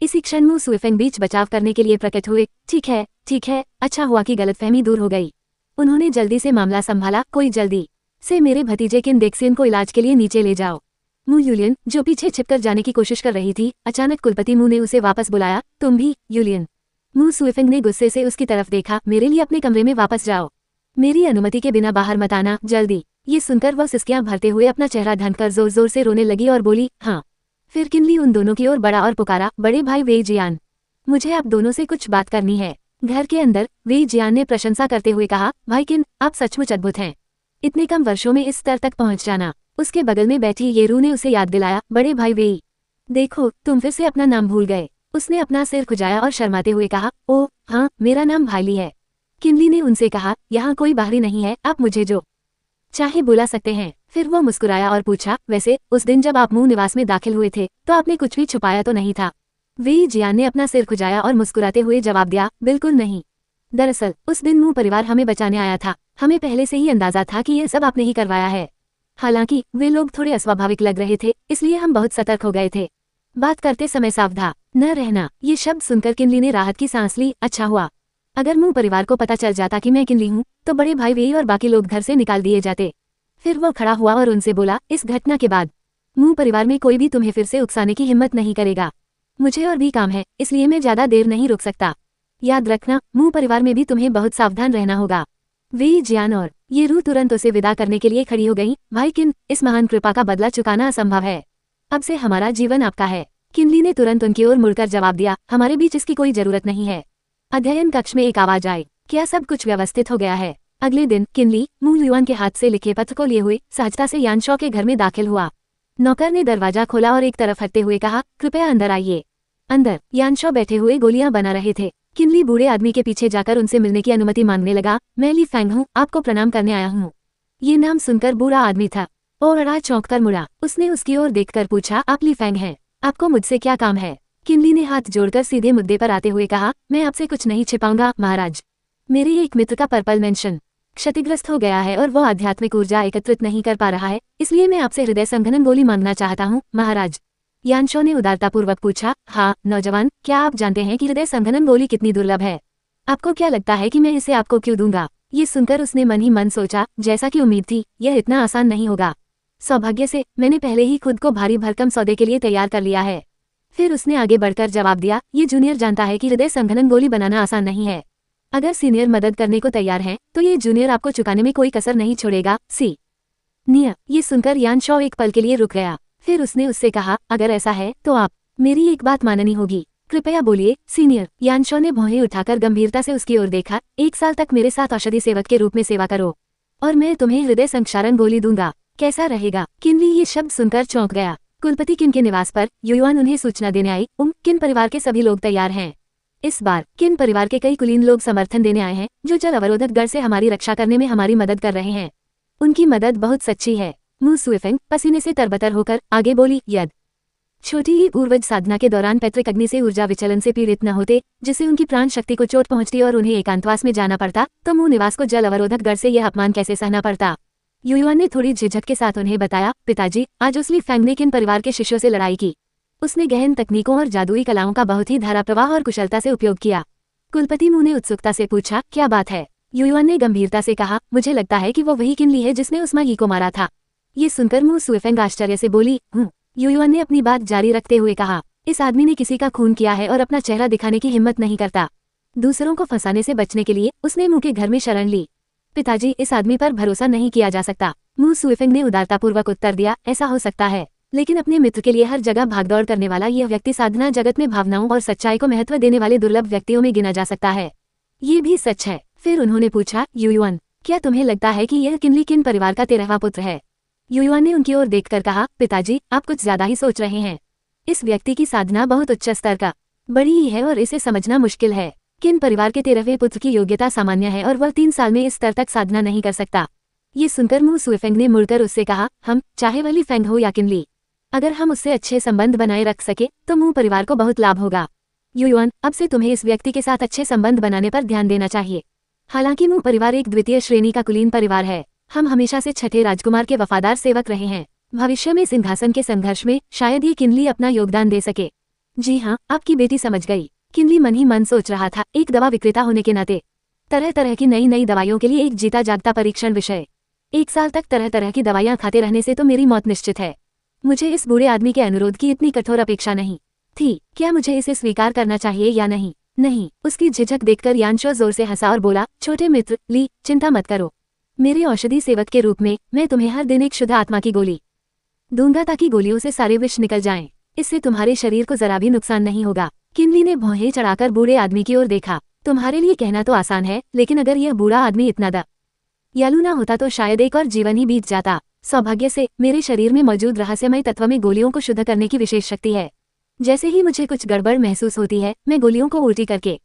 इसी क्षण मू सुएफेंग बीच बचाव करने के लिए प्रकट हुए। ठीक है, अच्छा हुआ कि गलतफहमी दूर हो गई। उन्होंने जल्दी से मामला संभाला। कोई जल्दी से मेरे भतीजे किन डेक्सियन को इलाज के लिए नीचे ले जाओ। मू यूलियन, जो पीछे छिपकर जाने की कोशिश कर रही थी, अचानक कुलपति मू ने उसे वापस बुलाया। तुम भी, यूलियन। मू सुएफेंग ने गुस्से से उसकी तरफ देखा। मेरे लिए अपने कमरे में वापस जाओ। मेरी अनुमति के बिना बाहर मत आना, जल्दी। ये सुनकर वह सिसकियां भरते हुए अपना चेहरा ढंककर जोर जोर से रोने लगी और बोली, हाँ। फिर किनली उन दोनों की ओर बढ़ा और पुकारा, बड़े भाई वेई जियान, मुझे आप दोनों से कुछ बात करनी है। घर के अंदर वेई जियान ने प्रशंसा करते हुए कहा, भाई किन, आप सचमुच अद्भुत हैं। इतने कम वर्षों में इस स्तर तक पहुंच जाना। उसके बगल में बैठी येरू ने उसे याद दिलाया, बड़े भाई वेई, देखो तुम फिर से अपना नाम भूल गए। उसने अपना सिर खुजाया और शर्माते हुए कहा, ओह हाँ, मेरा नाम भाईली है। किनली ने उनसे कहा, यहाँ कोई बाहरी नहीं है, आप मुझे जो चाहे बुला सकते हैं। फिर वो मुस्कुराया और पूछा, वैसे उस दिन जब आप मुंह निवास में दाखिल हुए थे तो आपने कुछ भी छुपाया तो नहीं था? वेई जियान ने अपना सिर खुजाया और मुस्कुराते हुए जवाब दिया, बिल्कुल नहीं। दरअसल उस दिन मुंह परिवार हमें बचाने आया था। हमें पहले से ही अंदाजा था कि यह सब आपने ही करवाया है। हालांकि वे लोग थोड़े अस्वाभाविक लग रहे थे, इसलिए हम बहुत सतर्क हो गए थे। बात करते समय सावधान न रहना। ये शब्द सुनकर किनली ने राहत की सांस ली। अच्छा हुआ, अगर मुंह परिवार को पता चल जाता कि मैं किनली हूँ तो बड़े भाई वेई और बाकी लोग घर से निकाल दिए जाते। फिर वो खड़ा हुआ और उनसे बोला, इस घटना के बाद मुंह परिवार में कोई भी तुम्हें फिर से उकसाने की हिम्मत नहीं करेगा। मुझे और भी काम है, इसलिए मैं ज्यादा देर नहीं रुक सकता। याद रखना, मुंह परिवार में भी तुम्हें बहुत सावधान रहना होगा। वेई जियान और येरू तुरंत उसे विदा करने के लिए खड़ी हो गई। भाई किन, इस महान कृपा का बदला चुकाना असंभव है। अब से हमारा जीवन आपका है। किनली ने तुरंत उनकी ओर मुड़कर जवाब दिया, हमारे बीच इसकी कोई जरूरत नहीं है। अध्ययन कक्ष में एक आवाज आई, क्या सब कुछ व्यवस्थित हो गया है? अगले दिन किनली मू युआन के हाथ से लिखे पत्र को लिए हुए सहजता से यानशॉ के घर में दाखिल हुआ। नौकर ने दरवाजा खोला और एक तरफ हटते हुए कहा, कृपया अंदर आइए। अंदर यानशॉ बैठे हुए गोलियां बना रहे थे। किनली बूढ़े आदमी के पीछे जाकर उनसे मिलने की अनुमति मांगने लगा। मैं ली फैंग हूँ, आपको प्रणाम करने आया हूँ। ये नाम सुनकर बूढ़ा आदमी था और अड़ा चौंक कर मुड़ा। उसने उसकी ओर देखकर पूछा, आप ली फैंग हैं, आपको मुझसे क्या काम है? किनली ने हाथ जोड़कर सीधे मुद्दे पर आते हुए कहा, मैं आपसे कुछ नहीं छिपाऊंगा महाराज। मेरे एक मित्र का पर्पल मेंशन क्षतिग्रस्त हो गया है और वो आध्यात्मिक ऊर्जा एकत्रित नहीं कर पा रहा है, इसलिए मैं आपसे हृदय संघनन गोली मांगना चाहता हूँ महाराज। यानशॉ ने उदारतापूर्वक पूछा, हाँ नौजवान, क्या आप जानते हैं कि हृदय संघनन गोली कितनी दुर्लभ है? आपको क्या लगता है कि मैं इसे आपको क्यों दूंगा? ये सुनकर उसने मन ही मन सोचा, जैसा कि उम्मीद थी, यह इतना आसान नहीं होगा। सौभाग्य से मैंने पहले ही खुद को भारी भरकम सौदे के लिए तैयार कर लिया है। फिर उसने आगे बढ़कर जवाब दिया, ये जूनियर जानता है कि हृदय संघनन गोली बनाना आसान नहीं है। अगर सीनियर मदद करने को तैयार हैं, तो ये जूनियर आपको चुकाने में कोई कसर नहीं छोड़ेगा। सी निया। ये सुनकर यानशॉ एक पल के लिए रुक गया। फिर उसने उससे कहा, अगर ऐसा है तो आप मेरी एक बात माननी होगी। कृपया बोलिए सीनियर। यानशॉ ने भौहें उठाकर गंभीरता से उसकी ओर देखा। 1 साल तक मेरे साथ औषधि सेवक के रूप में सेवा करो और मैं तुम्हें हृदय संक्षारण गोली दूंगा, कैसा रहेगा? किनली ये शब्द सुनकर चौंक गया। कुलपति किन के निवास पर युआन उन्हें सूचना देने आई। किन परिवार के सभी लोग तैयार हैं। इस बार किन परिवार के कई कुलीन लोग समर्थन देने आए हैं, जो जल अवरोधक गढ़ से हमारी रक्षा करने में हमारी मदद कर रहे हैं। उनकी मदद बहुत सच्ची है। मू सुएफेंग पसीने से तरबतर होकर आगे बोली, यद छोटी ही पूर्वज साधना के दौरान पैतृक अग्नि से ऊर्जा विचलन से पीड़ित न होते, जिससे उनकी प्राण शक्ति को चोट पहुंचती और उन्हें एकांतवास में जाना पड़ता, तो मू निवास को जल अवरोधक गढ़ से यह अपमान कैसे सहना पड़ता? युआन ने थोड़ी झिझक के साथ उन्हें बताया, पिताजी, आज उसली फैंग ने किन परिवार के शिष्यों से लड़ाई की। उसने गहन तकनीकों और जादुई कलाओं का बहुत ही धारा प्रवाह और कुशलता से उपयोग किया। कुलपति मू ने उत्सुकता से पूछा, क्या बात है? युआन ने गंभीरता से कहा, मुझे लगता है कि वो वही किनली है जिसने उस मागी को मारा था। ये सुनकर मू सुएफेंग आश्चर्य से बोली, हूँ। युआन ने अपनी बात जारी रखते हुए कहा, इस आदमी ने किसी का खून किया है और अपना चेहरा दिखाने की हिम्मत नहीं करता। दूसरों को फंसाने से बचने के लिए उसने मुँह के घर में शरण ली। पिताजी, इस आदमी पर भरोसा नहीं किया जा सकता। मू सुएफेंग ने उदारतापूर्वक उत्तर दिया, ऐसा हो सकता है, लेकिन अपने मित्र के लिए हर जगह भागदौड़ करने वाला यह व्यक्ति साधना जगत में भावनाओं और सच्चाई को महत्व देने वाले दुर्लभ व्यक्तियों में गिना जा सकता है। ये भी सच है। फिर उन्होंने पूछा, युआन, क्या तुम्हें लगता है कि यह किनली किन परिवार का 13वां पुत्र है? युआन ने उनकी ओर देखकर कहा, पिताजी, आप कुछ ज्यादा ही सोच रहे हैं। इस व्यक्ति की साधना बहुत उच्च स्तर का बड़ी ही है और इसे समझना मुश्किल है। किन परिवार के 13वें पुत्र की योग्यता सामान्य है और वह 3 साल में इस स्तर तक साधना नहीं कर सकता। ये सुनकर मू सुएफेंग ने मुड़कर उससे कहा, हम चाहे वह ली फैंग हो या किनली, अगर हम उससे अच्छे संबंध बनाए रख सके तो मू परिवार को बहुत लाभ होगा। युआन, अब से तुम्हें इस व्यक्ति के साथ अच्छे संबंध बनाने पर ध्यान देना चाहिए। हालांकि मू परिवार एक द्वितीय श्रेणी का कुलीन परिवार है, हम हमेशा से छठे राजकुमार के वफादार सेवक रहे हैं। भविष्य में सिंहासन के संघर्ष में शायद ये किनली अपना योगदान दे सके। जी हाँ, आपकी बेटी समझ गई। किनली मन ही मन सोच रहा था, एक दवा विक्रेता होने के नाते तरह तरह की नई नई दवाइयों के लिए एक जीता जागता परीक्षण विषय। 1 साल तक तरह तरह की दवाइयाँ खाते रहने से तो मेरी मौत निश्चित है। मुझे इस बूढ़े आदमी के अनुरोध की इतनी कठोर अपेक्षा नहीं थी। क्या मुझे इसे स्वीकार करना चाहिए या नहीं? नहीं। उसकी झिझक देखकर यानशो जोर से हंसा और बोला, छोटे मित्र ली, चिंता मत करो। मेरे औषधि सेवक के रूप में मैं तुम्हें हर दिन एक शुद्ध आत्मा की गोली दूंगा ताकि गोलियों से सारे विष निकल जाएं। इससे तुम्हारे शरीर को जरा भी नुकसान नहीं होगा। किनली ने भौहें चढ़ाकर बूढ़े आदमी की ओर देखा। तुम्हारे लिए कहना तो आसान है, लेकिन अगर यह बूढ़ा आदमी इतना दयालु ना होता तो शायद एक और जीवन ही बीत जाता। सौभाग्य से मेरे शरीर में मौजूद रहस्यमय तत्व में गोलियों को शुद्ध करने की विशेष शक्ति है। जैसे ही मुझे कुछ गड़बड़ महसूस होती है, मैं गोलियों को उल्टी करके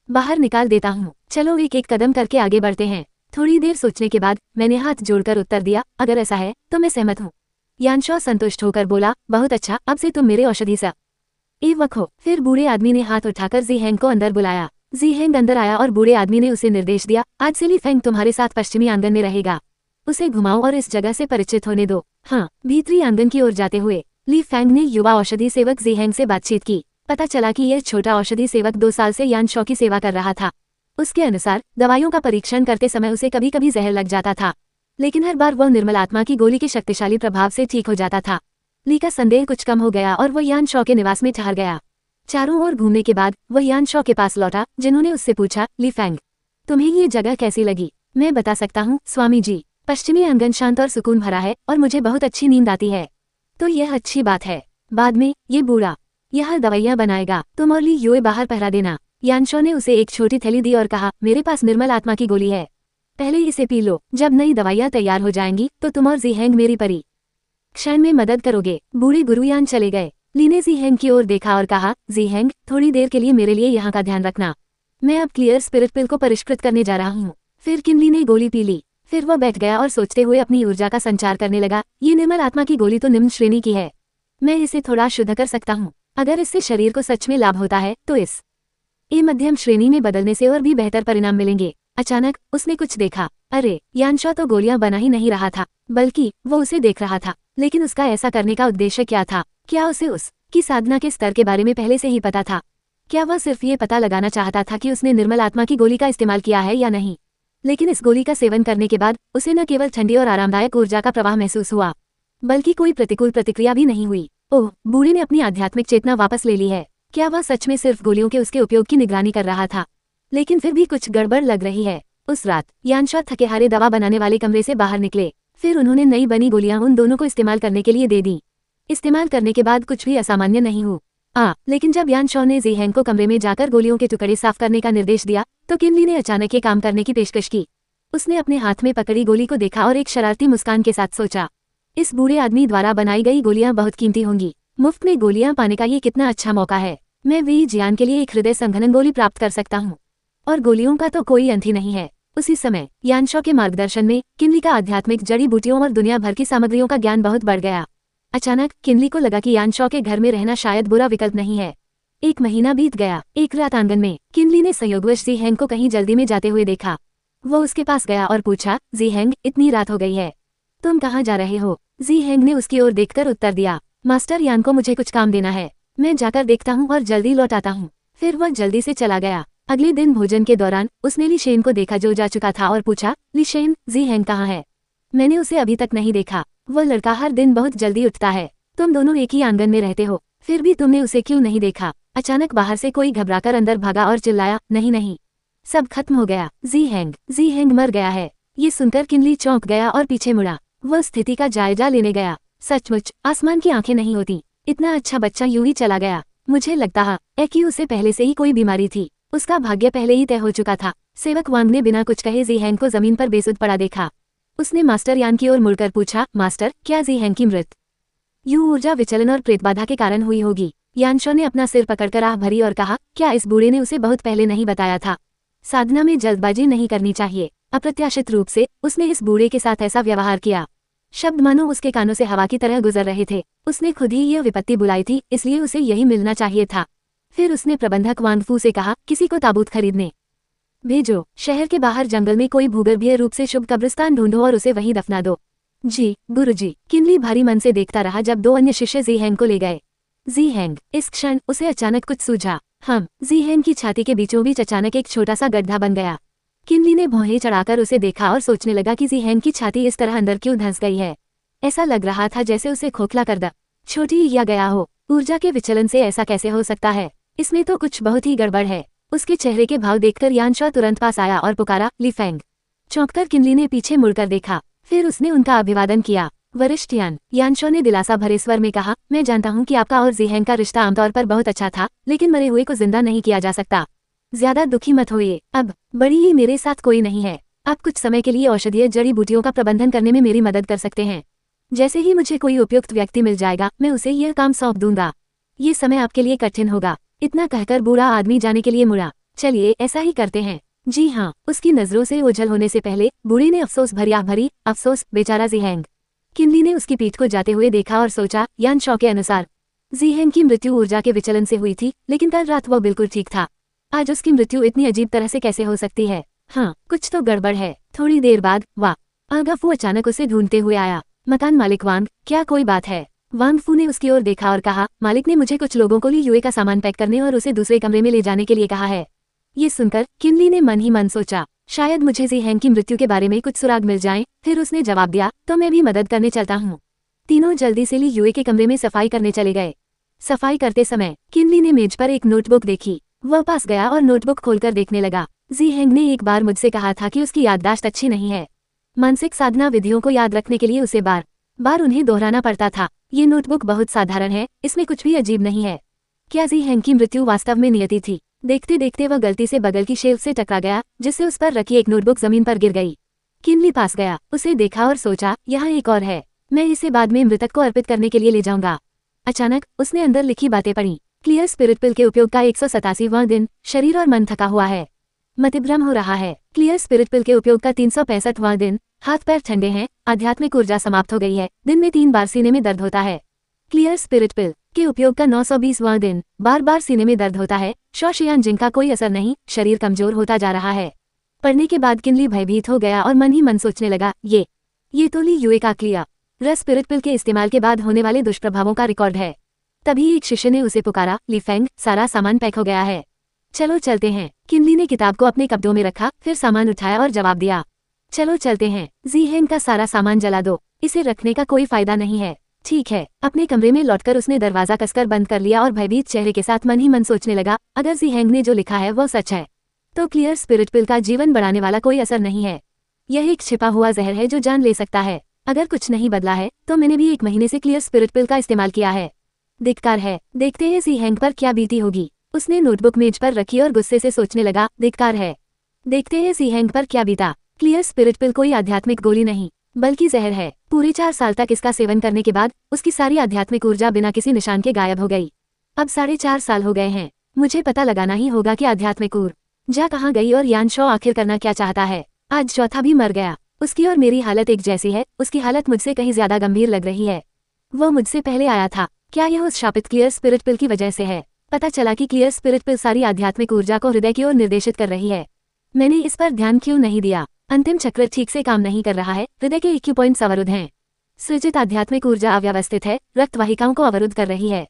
बाहर निकाल देता हूँ। चलो एक एक कदम करके आगे बढ़ते हैं। थोड़ी देर सोचने के बाद मैंने हाथ जोड़कर उत्तर दिया, अगर ऐसा है तो मैं सहमत हूँ। यानशो संतुष्ट होकर बोला, बहुत अच्छा, अब से तुम मेरे औषधि सेवक हो। फिर बूढ़े आदमी ने हाथ उठाकर जी हैंग को अंदर बुलाया। जी हैंग अंदर आया और बूढ़े आदमी ने उसे निर्देश दिया, आज से ली फेंग तुम्हारे साथ पश्चिमी आंगन में रहेगा। उसे घुमाओ और इस जगह से परिचित होने दो। हाँ। भीतरी आंगन की ओर जाते हुए ली फैंग ने युवा औषधि सेवक जी हैंग से बातचीत की। पता चला कि यह छोटा औषधि सेवक 2 साल से यानशो की सेवा कर रहा था। उसके अनुसार दवाइयों का परीक्षण करते समय उसे कभी कभी जहर लग जाता था, लेकिन हर बार वह निर्मल आत्मा की गोली के शक्तिशाली प्रभाव से ठीक हो जाता था। ली का संदेह कुछ कम हो गया और वह यानशो के निवास में ठहर गया। चारों ओर घूमने के बाद वह यानशो के पास लौटा, जिन्होंने उससे पूछा, ली फैंग, तुम्हें ये जगह कैसी लगी? मैं बता सकता हूँ स्वामी जी, पश्चिमी आंगन शांत और सुकून भरा है और मुझे बहुत अच्छी नींद आती है। तो यह अच्छी बात है। बाद में ये बूढ़ा यह दवाइयाँ बनाएगा, तुम और ली युए बाहर पहरा देना। यानशो ने उसे एक छोटी थैली दी और कहा, मेरे पास निर्मल आत्मा की गोली है, पहले इसे पी लो। जब नई दवाइयाँ तैयार हो जाएंगी तो तुम और जी हैंग मेरी परीक्षण में मदद करोगे। बूढ़े गुरुयान चले गए। ली ने जी हैंग की ओर देखा और कहा, जी हैंग, थोड़ी देर के लिए मेरे लिए यहाँ का ध्यान रखना। मैं अब क्लियर स्पिरिट पिल को परिष्कृत करने जा रहा हूँ। फिर किनली ने गोली पी ली। फिर वह बैठ गया और सोचते हुए अपनी ऊर्जा का संचार करने लगा, ये निर्मल आत्मा की गोली तो निम्न श्रेणी की है, मैं इसे थोड़ा शुद्ध कर सकता हूँ। अगर इससे शरीर को सच में लाभ होता है तो इस मध्यम श्रेणी में बदलने से और भी बेहतर परिणाम मिलेंगे। अचानक उसने कुछ देखा। अरे, यानशो तो गोलियां बना ही नहीं रहा था, बल्कि वो उसे देख रहा था। लेकिन उसका ऐसा करने का उद्देश्य क्या था? क्या उसे उसकी साधना के स्तर के बारे में पहले से ही पता था? क्या वह सिर्फ ये पता लगाना चाहता था कि उसने निर्मल आत्मा की गोली का इस्तेमाल किया है या नहीं? लेकिन इस गोली का सेवन करने के बाद उसे न केवल ठंडी और आरामदायक ऊर्जा का प्रवाह महसूस हुआ, बल्कि कोई प्रतिकूल प्रतिक्रिया भी नहीं हुई। ओह, बूढ़े ने अपनी आध्यात्मिक चेतना वापस ले ली है। क्या वह सच में सिर्फ गोलियों के उसके उपयोग की निगरानी कर रहा था? लेकिन फिर भी कुछ गड़बड़ लग रही है। उस रात यानशो थके हारे दवा बनाने वाले कमरे से बाहर निकले। फिर उन्होंने नई बनी गोलियां उन दोनों को इस्तेमाल करने के लिए दे दी। इस्तेमाल करने के बाद कुछ भी असामान्य नहीं हुआ। लेकिन जब यानशो ने जी हैंग को कमरे में जाकर गोलियों के टुकड़े साफ करने का निर्देश दिया तो किनली ने अचानक ये काम करने की पेशकश की। उसने अपने हाथ में पकड़ी गोली को देखा और एक शरारती मुस्कान के साथ सोचा, इस बूढ़े आदमी द्वारा बनाई गई गोलियां बहुत कीमती होंगी। मुफ्त में गोलियां पाने का ये कितना अच्छा मौका है। मैं वी जियान के लिए एक हृदय संघनन गोली प्राप्त कर सकता हूँ, और गोलियों का तो कोई अंत ही नहीं है। उसी समय यानशो के मार्गदर्शन में किनली का आध्यात्मिक जड़ी बूटियों और दुनिया भर की सामग्रियों का ज्ञान बहुत बढ़ गया। अचानक किनली को लगा कि यानशो के घर में रहना शायद बुरा विकल्प नहीं है। 1 महीना बीत गया। एक रात आंगन में किनली ने संयोगवश जी हैंग को कहीं जल्दी में जाते हुए देखा। वो उसके पास गया और पूछा, जी हैंग, इतनी रात हो गई है, तुम कहाँ जा रहे हो? जी हैंग ने उसकी ओर देखकर उत्तर दिया, मास्टर यान को मुझे कुछ काम देना है, मैं जाकर देखता हूँ और जल्दी लौट आता हूँ। फिर वह जल्दी से चला गया। अगले दिन भोजन के दौरान उसने ली शेन को देखा जो जा चुका था और पूछा, ली शेन, जी हैंग कहाँ है? मैंने उसे अभी तक नहीं देखा। वह लड़का हर दिन बहुत जल्दी उठता है। तुम दोनों एक ही आंगन में रहते हो, फिर भी तुमने उसे क्यों नहीं देखा? अचानक बाहर से कोई घबराकर अंदर भागा और चिल्लाया, नहीं नहीं, सब खत्म हो गया, जी हैंग मर गया है। ये सुनकर किनली चौंक गया और पीछे मुड़ा। वह स्थिति का जायजा लेने गया। सचमुच आसमान की आंखें नहीं होती, इतना अच्छा बच्चा यूं ही चला गया। मुझे लगता है कि उसे पहले से ही कोई बीमारी थी। उसका भाग्य पहले ही तय हो चुका था। सेवक वांग ने बिना कुछ कहे जी हैंग को जमीन पर बेसुध पड़ा देखा। उसने मास्टर यान की ओर मुड़कर पूछा, मास्टर, क्या जी हैंग की मृत्यु यूं ऊर्जा विचलन और प्रेतबाधा के कारण हुई होगी? यानशो ने अपना सिर पकड़कर आह भरी और कहा, क्या इस बूढ़े ने उसे बहुत पहले नहीं बताया था? साधना में जल्दबाजी नहीं करनी चाहिए। अप्रत्याशित रूप से उसने इस बूढ़े के साथ ऐसा व्यवहार किया। शब्द मानो उसके कानों से हवा की तरह गुजर रहे थे। उसने खुद ही यह विपत्ति बुलाई थी, इसलिए उसे यही मिलना चाहिए था। फिर उसने प्रबंधक वांगफू से कहा, किसी को ताबूत खरीदने भेजो। शहर के बाहर जंगल में कोई भूगर्भीय रूप से शुभ कब्रिस्तान ढूंढो और उसे वहीं दफना दो। जी गुरुजी। किनली भारी मन से देखता रहा जब 2 अन्य शिष्य जी हैंग को ले गए। जी हैंग। इस क्षण उसे अचानक कुछ सूझा। जी हैंग की छाती के बीचों बीच अचानक एक छोटा सा गड्ढा बन गया। किनली ने भौहें चढ़ाकर उसे देखा और सोचने लगा कि जी हैंग की छाती इस तरह अंदर क्यों धंस गई है। ऐसा लग रहा था जैसे उसे खोखला कर द छोटी या गया हो। ऊर्जा के विचलन से ऐसा कैसे हो सकता है? इसमें तो कुछ बहुत ही गड़बड़ है। उसके चेहरे के भाव देखकर यानशॉ तुरंत पास आया और पुकारा, ली फेंग। चौंककर किनली ने पीछे मुड़कर देखा, फिर उसने उनका अभिवादन किया। वरिष्ठ यानशॉ ने दिलासा भरे स्वर में कहा, मैं जानता हूँ कि आपका और जी हैंग का रिश्ता आमतौर पर बहुत अच्छा था, लेकिन मरे हुए को जिंदा नहीं किया जा सकता। ज्यादा दुखी मत होइए, अब बड़ी ही मेरे साथ कोई नहीं है। आप कुछ समय के लिए औषधीय जड़ी बूटियों का प्रबंधन करने में मेरी मदद कर सकते हैं। जैसे ही मुझे कोई उपयुक्त व्यक्ति मिल जाएगा, मैं उसे यह काम सौंप दूंगा। ये समय आपके लिए कठिन होगा। इतना कहकर बूढ़ा आदमी जाने के लिए मुड़ा। चलिए ऐसा ही करते हैं। जी हाँ। उसकी नजरों से ओझल होने से पहले बूढ़ी ने अफसोस भरी, अफसोस बेचारा जी हैंग। किनली ने उसकी पीठ को जाते हुए देखा और सोचा, यानशॉ के अनुसार जी हैंग की मृत्यु ऊर्जा के विचलन से हुई थी, लेकिन कल रात वो बिल्कुल ठीक था। आज उसकी मृत्यु इतनी अजीब तरह से कैसे हो सकती है? हाँ, कुछ तो गड़बड़ है। थोड़ी देर बाद आगफू अचानक उसे ढूंढते हुए आया। मकान मालिक वांग, क्या कोई बात है? वांग फू ने उसकी ओर देखा और कहा, मालिक ने मुझे कुछ लोगों को लिए यूए का सामान पैक करने और उसे दूसरे कमरे में ले जाने के लिए कहा है। ये सुनकर किनली ने मन ही मन सोचा, शायद मुझे जी हैंग की मृत्यु के बारे में कुछ सुराग मिल जाए। फिर उसने जवाब दिया, तो मैं भी मदद करने चलता हूँ। तीनों जल्दी से ली यूए के कमरे में सफाई करने चले गए। सफाई करते समय किनली ने मेज पर एक नोटबुक देखी। वह पास गया और नोटबुक खोलकर देखने लगा। जी हैंग ने एक बार मुझसे कहा था कि उसकी याददाश्त अच्छी नहीं है। मानसिक साधना विधियों को याद रखने के लिए उसे बार बार उन्हें दोहराना पड़ता था। ये नोटबुक बहुत साधारण है, इसमें कुछ भी अजीब नहीं है। क्या जी हैंग की मृत्यु वास्तव में नियति थी? देखते देखते वह गलती से बगल की शेल्फ से टकरा गया, जिससे उस पर रखी एक नोटबुक जमीन पर गिर गई। किनली पास गया, उसे देखा और सोचा, यहाँ एक और है। मैं इसे बाद में मृतक को अर्पित करने के लिए ले जाऊंगा। अचानक उसने अंदर लिखी बातें पढ़ी। क्लियर स्पिरिट पिल के उपयोग का 187वां दिन। शरीर और मन थका हुआ है, मतिभ्रम हो रहा है। क्लियर स्पिरिट पिल के उपयोग का 365वां दिन। हाथ पैर ठंडे हैं, आध्यात्मिक ऊर्जा समाप्त हो गई है। दिन में 3 बार सीने में दर्द होता है। क्लियर स्पिरिट पिल के उपयोग का 920वां दिन। बार बार सीने में दर्द होता है। शौशियान जिनका कोई असर नहीं, शरीर कमजोर होता जा रहा है। पढ़ने के बाद किनली भयभीत हो गया और मन ही मन सोचने लगा, ये तो ली यूए का क्लियर स्पिरिट पिल के इस्तेमाल के बाद होने वाले दुष्प्रभावों का रिकॉर्ड है। तभी एक शिष्य ने उसे पुकारा, ली फेंग, सारा सामान पैक हो गया है, चलो चलते हैं। किनली ने किताब को अपने कब्जों में रखा, फिर सामान उठाया और जवाब दिया, चलो चलते हैं। जी हैंग का सारा सामान जला दो, इसे रखने का कोई फायदा नहीं है। ठीक है। अपने कमरे में लौटकर उसने दरवाजा कसकर बंद कर लिया और भयभीत चेहरे के साथ मन ही मन सोचने लगा, अगर जी हैंग ने जो लिखा है वो सच है, तो क्लियर स्पिरिट पिल का जीवन बढ़ाने वाला कोई असर नहीं है। यह एक छिपा हुआ जहर है जो जान ले सकता है। अगर कुछ नहीं बदला है तो मैंने भी 1 महीने से क्लियर स्पिरिट पिल का इस्तेमाल किया है। धिक्कार है। देखते हैं जी हैंग पर क्या बीती होगी। उसने नोटबुक मेज पर रखी और गुस्से से सोचने लगा, धिक्कार है। देखते हैं जी हैंग पर क्या बीता। क्लियर स्पिरिट पिल कोई आध्यात्मिक गोली नहीं, बल्कि जहर है। पूरे 4 साल तक इसका सेवन करने के बाद उसकी सारी आध्यात्मिक ऊर्जा बिना किसी निशान के गायब हो गई। अब 4.5 साल हो गए हैं। मुझे पता लगाना ही होगा कि आध्यात्मिक ऊर्जा कहाँ गई और यानशॉ आखिर करना क्या चाहता है। आज चौथा भी मर गया। उसकी और मेरी हालत एक जैसी है। उसकी हालत मुझसे कहीं ज्यादा गंभीर लग रही है। वो मुझसे पहले आया था। क्या यह उस शापित क्लियर स्पिरिट पिल की वजह से है? पता चला कि क्लियर स्पिरिट पिल सारी आध्यात्मिक ऊर्जा को हृदय की ओर निर्देशित कर रही है। मैंने इस पर ध्यान क्यों नहीं दिया? अंतिम चक्र ठीक से काम नहीं कर रहा है। हृदय के EQ पॉइंट्स अवरुद्ध हैं। सृजित आध्यात्मिक ऊर्जा अव्यवस्थित है, रक्त वाहिकाओं को अवरुद्ध कर रही है।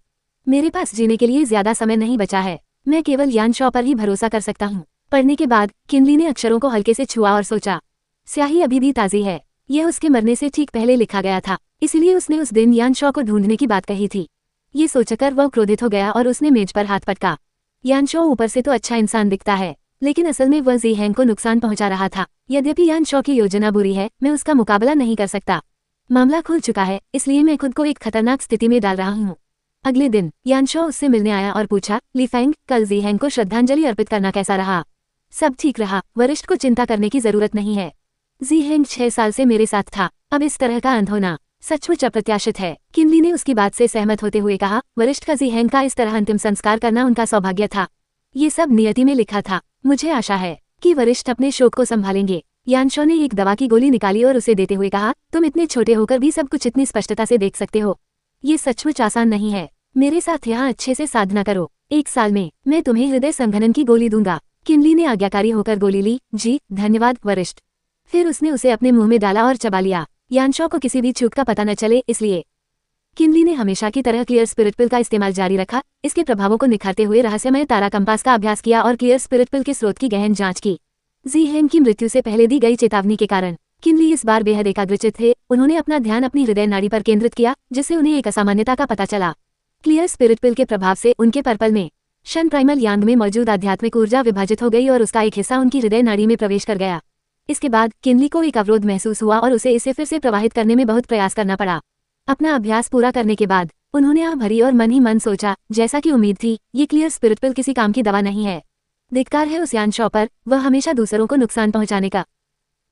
मेरे पास जीने के लिए ज्यादा समय नहीं बचा है। मैं केवल यानशॉ पर ही भरोसा कर सकता हूँ। पढ़ने के बाद किनली ने अक्षरों को हल्के से छुआ और सोचा, स्याही अभी भी ताजी है। यह उसके मरने से ठीक पहले लिखा गया था, इसलिए उसने उस दिन यानशॉ को ढूंढने की बात कही थी। ये सोचकर वह क्रोधित हो गया और उसने मेज पर हाथ पटका। यानशॉ ऊपर से तो अच्छा इंसान दिखता है, लेकिन असल में वह जी हैंग को नुकसान पहुंचा रहा था। यद्यपि यानशॉ की योजना बुरी है, मैं उसका मुकाबला नहीं कर सकता। मामला खुल चुका है, इसलिए मैं खुद को एक खतरनाक स्थिति में डाल रहा हूँ। अगले दिन यानशॉ उससे मिलने आया और पूछा, ली फेंग, कल जी हैंग को श्रद्धांजलि अर्पित करना कैसा रहा? सब ठीक रहा, वरिष्ठ को चिंता करने की जरूरत नहीं है। जी हैंग 6 साल से मेरे साथ था, अब इस तरह का अंत होना सचमुच अप्रत्याशित है। किनली ने उसकी बात से सहमत होते हुए कहा, वरिष्ठ का जी हैंग का इस तरह अंतिम संस्कार करना उनका सौभाग्य था। ये सब नियति में लिखा था। मुझे आशा है कि वरिष्ठ अपने शोक को संभालेंगे। यानशॉ ने एक दवा की गोली निकाली और उसे देते हुए कहा, तुम इतने छोटे होकर भी सब कुछ इतनी स्पष्टता से देख सकते हो। ये सचमुच आसान नहीं है। मेरे साथ यहाँ अच्छे से साधना करो। 1 साल में मैं तुम्हें हृदय संघनन की गोली दूंगा। किनली ने आज्ञाकारी होकर गोली ली। जी धन्यवाद वरिष्ठ। फिर उसने उसे अपने मुंह में डाला और चबा लिया। यानशॉ को किसी भी चूक का पता न चले, इसलिए किनली ने हमेशा की तरह क्लियर स्पिरिट पिल का इस्तेमाल जारी रखा, इसके प्रभावों को निखारते हुए रहस्यमय तारा कंपास का अभ्यास किया और क्लियर स्पिरिट पिल के स्रोत की गहन जांच की। जी हेंग की मृत्यु से पहले दी गई चेतावनी के कारण किनली इस बार बेहद एकाग्रचित थे। उन्होंने अपना ध्यान अपनी हृदय नाड़ी पर केंद्रित किया, जिससे उन्हें एक असामान्यता का पता चला। क्लियर स्पिरिट पिल के प्रभाव से उनके पर्पल में शन प्राइमल यांग में मौजूद आध्यात्मिक ऊर्जा विभाजित हो गई और उसका एक हिस्सा उनकी हृदय नाड़ी में प्रवेश कर गया। इसके बाद किनली को एक अवरोध महसूस हुआ और उसे इसे फिर से प्रवाहित करने में बहुत प्रयास करना पड़ा। अपना अभ्यास पूरा करने के बाद उन्होंने आह भरी और मन ही मन सोचा, जैसा कि उम्मीद थी, ये क्लियर स्पिरिट पिल किसी काम की दवा नहीं है। धिक्कार है उस यानशॉ पर, वह हमेशा दूसरों को नुकसान पहुंचाने का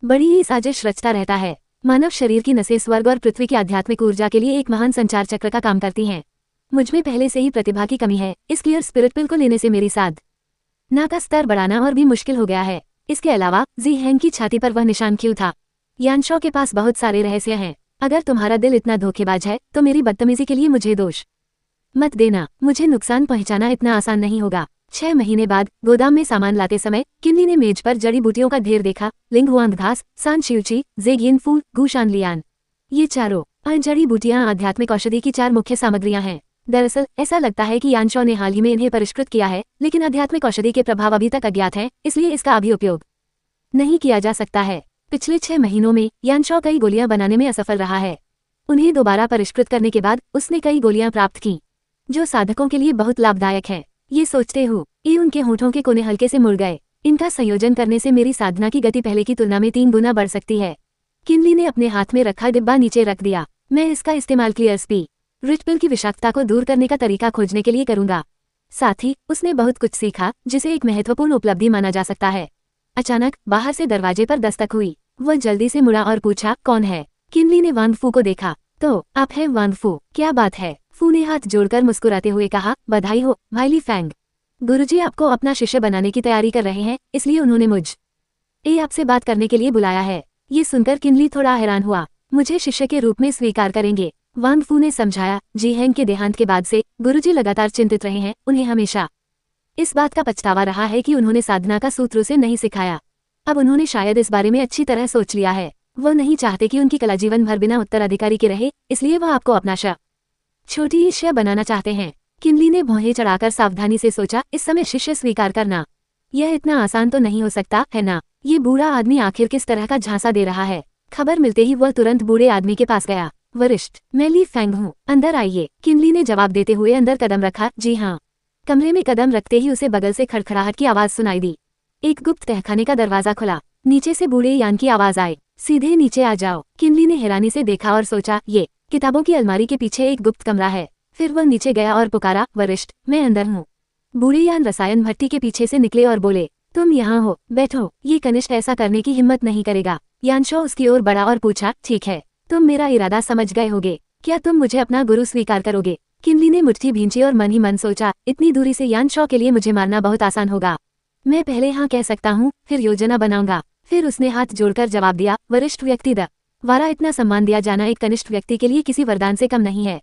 बड़ी ही साजिश रचता रहता है। मानव शरीर की नसें स्वर्ग और पृथ्वी की आध्यात्मिक ऊर्जा के लिए एक महान संचार चक्र का काम करती हैं। मुझमें पहले से ही प्रतिभा की कमी है, इस क्लियर स्पिरिट पिल को लेने से मेरी साधना का स्तर बढ़ाना और भी मुश्किल हो गया है। इसके अलावा जी हेंग की छाती पर वह निशान क्यों था? यानशॉ के पास बहुत सारे रहस्य हैं। अगर तुम्हारा दिल इतना धोखेबाज है तो मेरी बदतमीजी के लिए मुझे दोष मत देना। मुझे नुकसान पहुंचाना इतना आसान नहीं होगा। 6 महीने बाद गोदाम में सामान लाते समय किनली ने मेज पर जड़ी बूटियों का ढेर देखा। लिंगहुआंग घास, सान शिवची, जेगियन फूल, गुशान लियान, ये चारों जड़ी बूटियां आध्यात्मिक औषधि की 4 मुख्य सामग्रियां हैं। दरअसल ऐसा लगता है कि यानशॉ ने हाल ही में इन्हें परिष्कृत किया है, लेकिन आध्यात्मिक औषधि के प्रभाव अभी तक अज्ञात हैं, इसलिए इसका अभी उपयोग नहीं किया जा सकता है। पिछले 6 महीनों में यानशॉ कई गोलियां बनाने में असफल रहा है। उन्हें दोबारा परिष्कृत करने के बाद उसने कई गोलियां प्राप्त की, जो साधकों के लिए बहुत लाभदायक है। ये सोचते हुए उनके होठों के कोने हल्के से मुड़ गए। इनका संयोजन करने से मेरी साधना की गति पहले की तुलना में 3 गुना बढ़ सकती है। किनली ने अपने हाथ में रखा डिब्बा नीचे रख दिया। मैं इसका इस्तेमाल क्लियर स्पिरिट पिल की विषाक्तता को दूर करने का तरीका खोजने के लिए करूंगा। साथ ही उसने बहुत कुछ सीखा, जिसे एक महत्वपूर्ण उपलब्धि माना जा सकता है। अचानक बाहर से दरवाजे पर दस्तक हुई। वह जल्दी से मुड़ा और पूछा, कौन है? किनली ने वांग फू को देखा। तो आप हैं वांग फू, क्या बात है? फू ने हाथ जोड़कर मुस्कुराते हुए कहा, बधाई हो भाई ली फैंग। गुरुजी आपको अपना शिष्य बनाने की तैयारी कर रहे हैं, इसलिए उन्होंने मुझे आपसे बात करने के लिए बुलाया है। ये सुनकर किनली थोड़ा हैरान हुआ। मुझे शिष्य के रूप में स्वीकार करेंगे? वांग फू ने समझाया, जी हेंग के देहांत के बाद से गुरुजी लगातार चिंतित रहे हैं। उन्हें हमेशा इस बात का पछतावा रहा है कि उन्होंने साधना का सूत्र उसे नहीं सिखाया। अब उन्होंने शायद इस बारे में अच्छी तरह सोच लिया है। वह नहीं चाहते कि उनकी कला जीवन भर बिना उत्तराधिकारी के रहे, इसलिए वह आपको अपना छोटी शिष्य बनाना चाहते हैं। किनली ने भौहें चढ़ाकर सावधानी से सोचा, इस समय शिष्य स्वीकार करना यह इतना आसान तो नहीं हो सकता है ना? ये बूढ़ा आदमी आखिर किस तरह का झांसा दे रहा है? खबर मिलते ही वह तुरंत बूढ़े आदमी के पास गया। वरिष्ठ, मैं ली फैंग हूँ, अंदर आइए। किनली ने जवाब देते हुए अंदर कदम रखा। जी हाँ। कमरे में कदम रखते ही उसे बगल से खड़खड़ाहट की आवाज सुनाई दी। एक गुप्त तहखाने का दरवाजा खुला। नीचे से बूढ़े यान की आवाज आई, सीधे नीचे आ जाओ। किनली ने हैरानी से देखा और सोचा, ये किताबों की अलमारी के पीछे एक गुप्त कमरा है। फिर वह नीचे गया और पुकारा, वरिष्ठ, मैं अंदर हूँ। बूढ़े यान रसायन भट्टी के पीछे से निकले और बोले, तुम यहाँ हो, बैठो। ये कनिष्ठ ऐसा करने की हिम्मत नहीं करेगा। यानशॉ उसकी ओर बढ़ा और पूछा, ठीक है, तुम मेरा इरादा समझ गए होगे। क्या तुम मुझे अपना गुरु स्वीकार करोगे? किनली ने मुट्ठी भींची और मन ही मन सोचा, इतनी दूरी से यानशॉ के लिए मुझे मारना बहुत आसान होगा। मैं पहले हाँ कह सकता हूँ, फिर योजना बनाऊंगा। फिर उसने हाथ जोड़कर जवाब दिया, वरिष्ठ व्यक्ति द्वारा इतना सम्मान दिया जाना एक कनिष्ठ व्यक्ति के लिए किसी वरदान से कम नहीं है।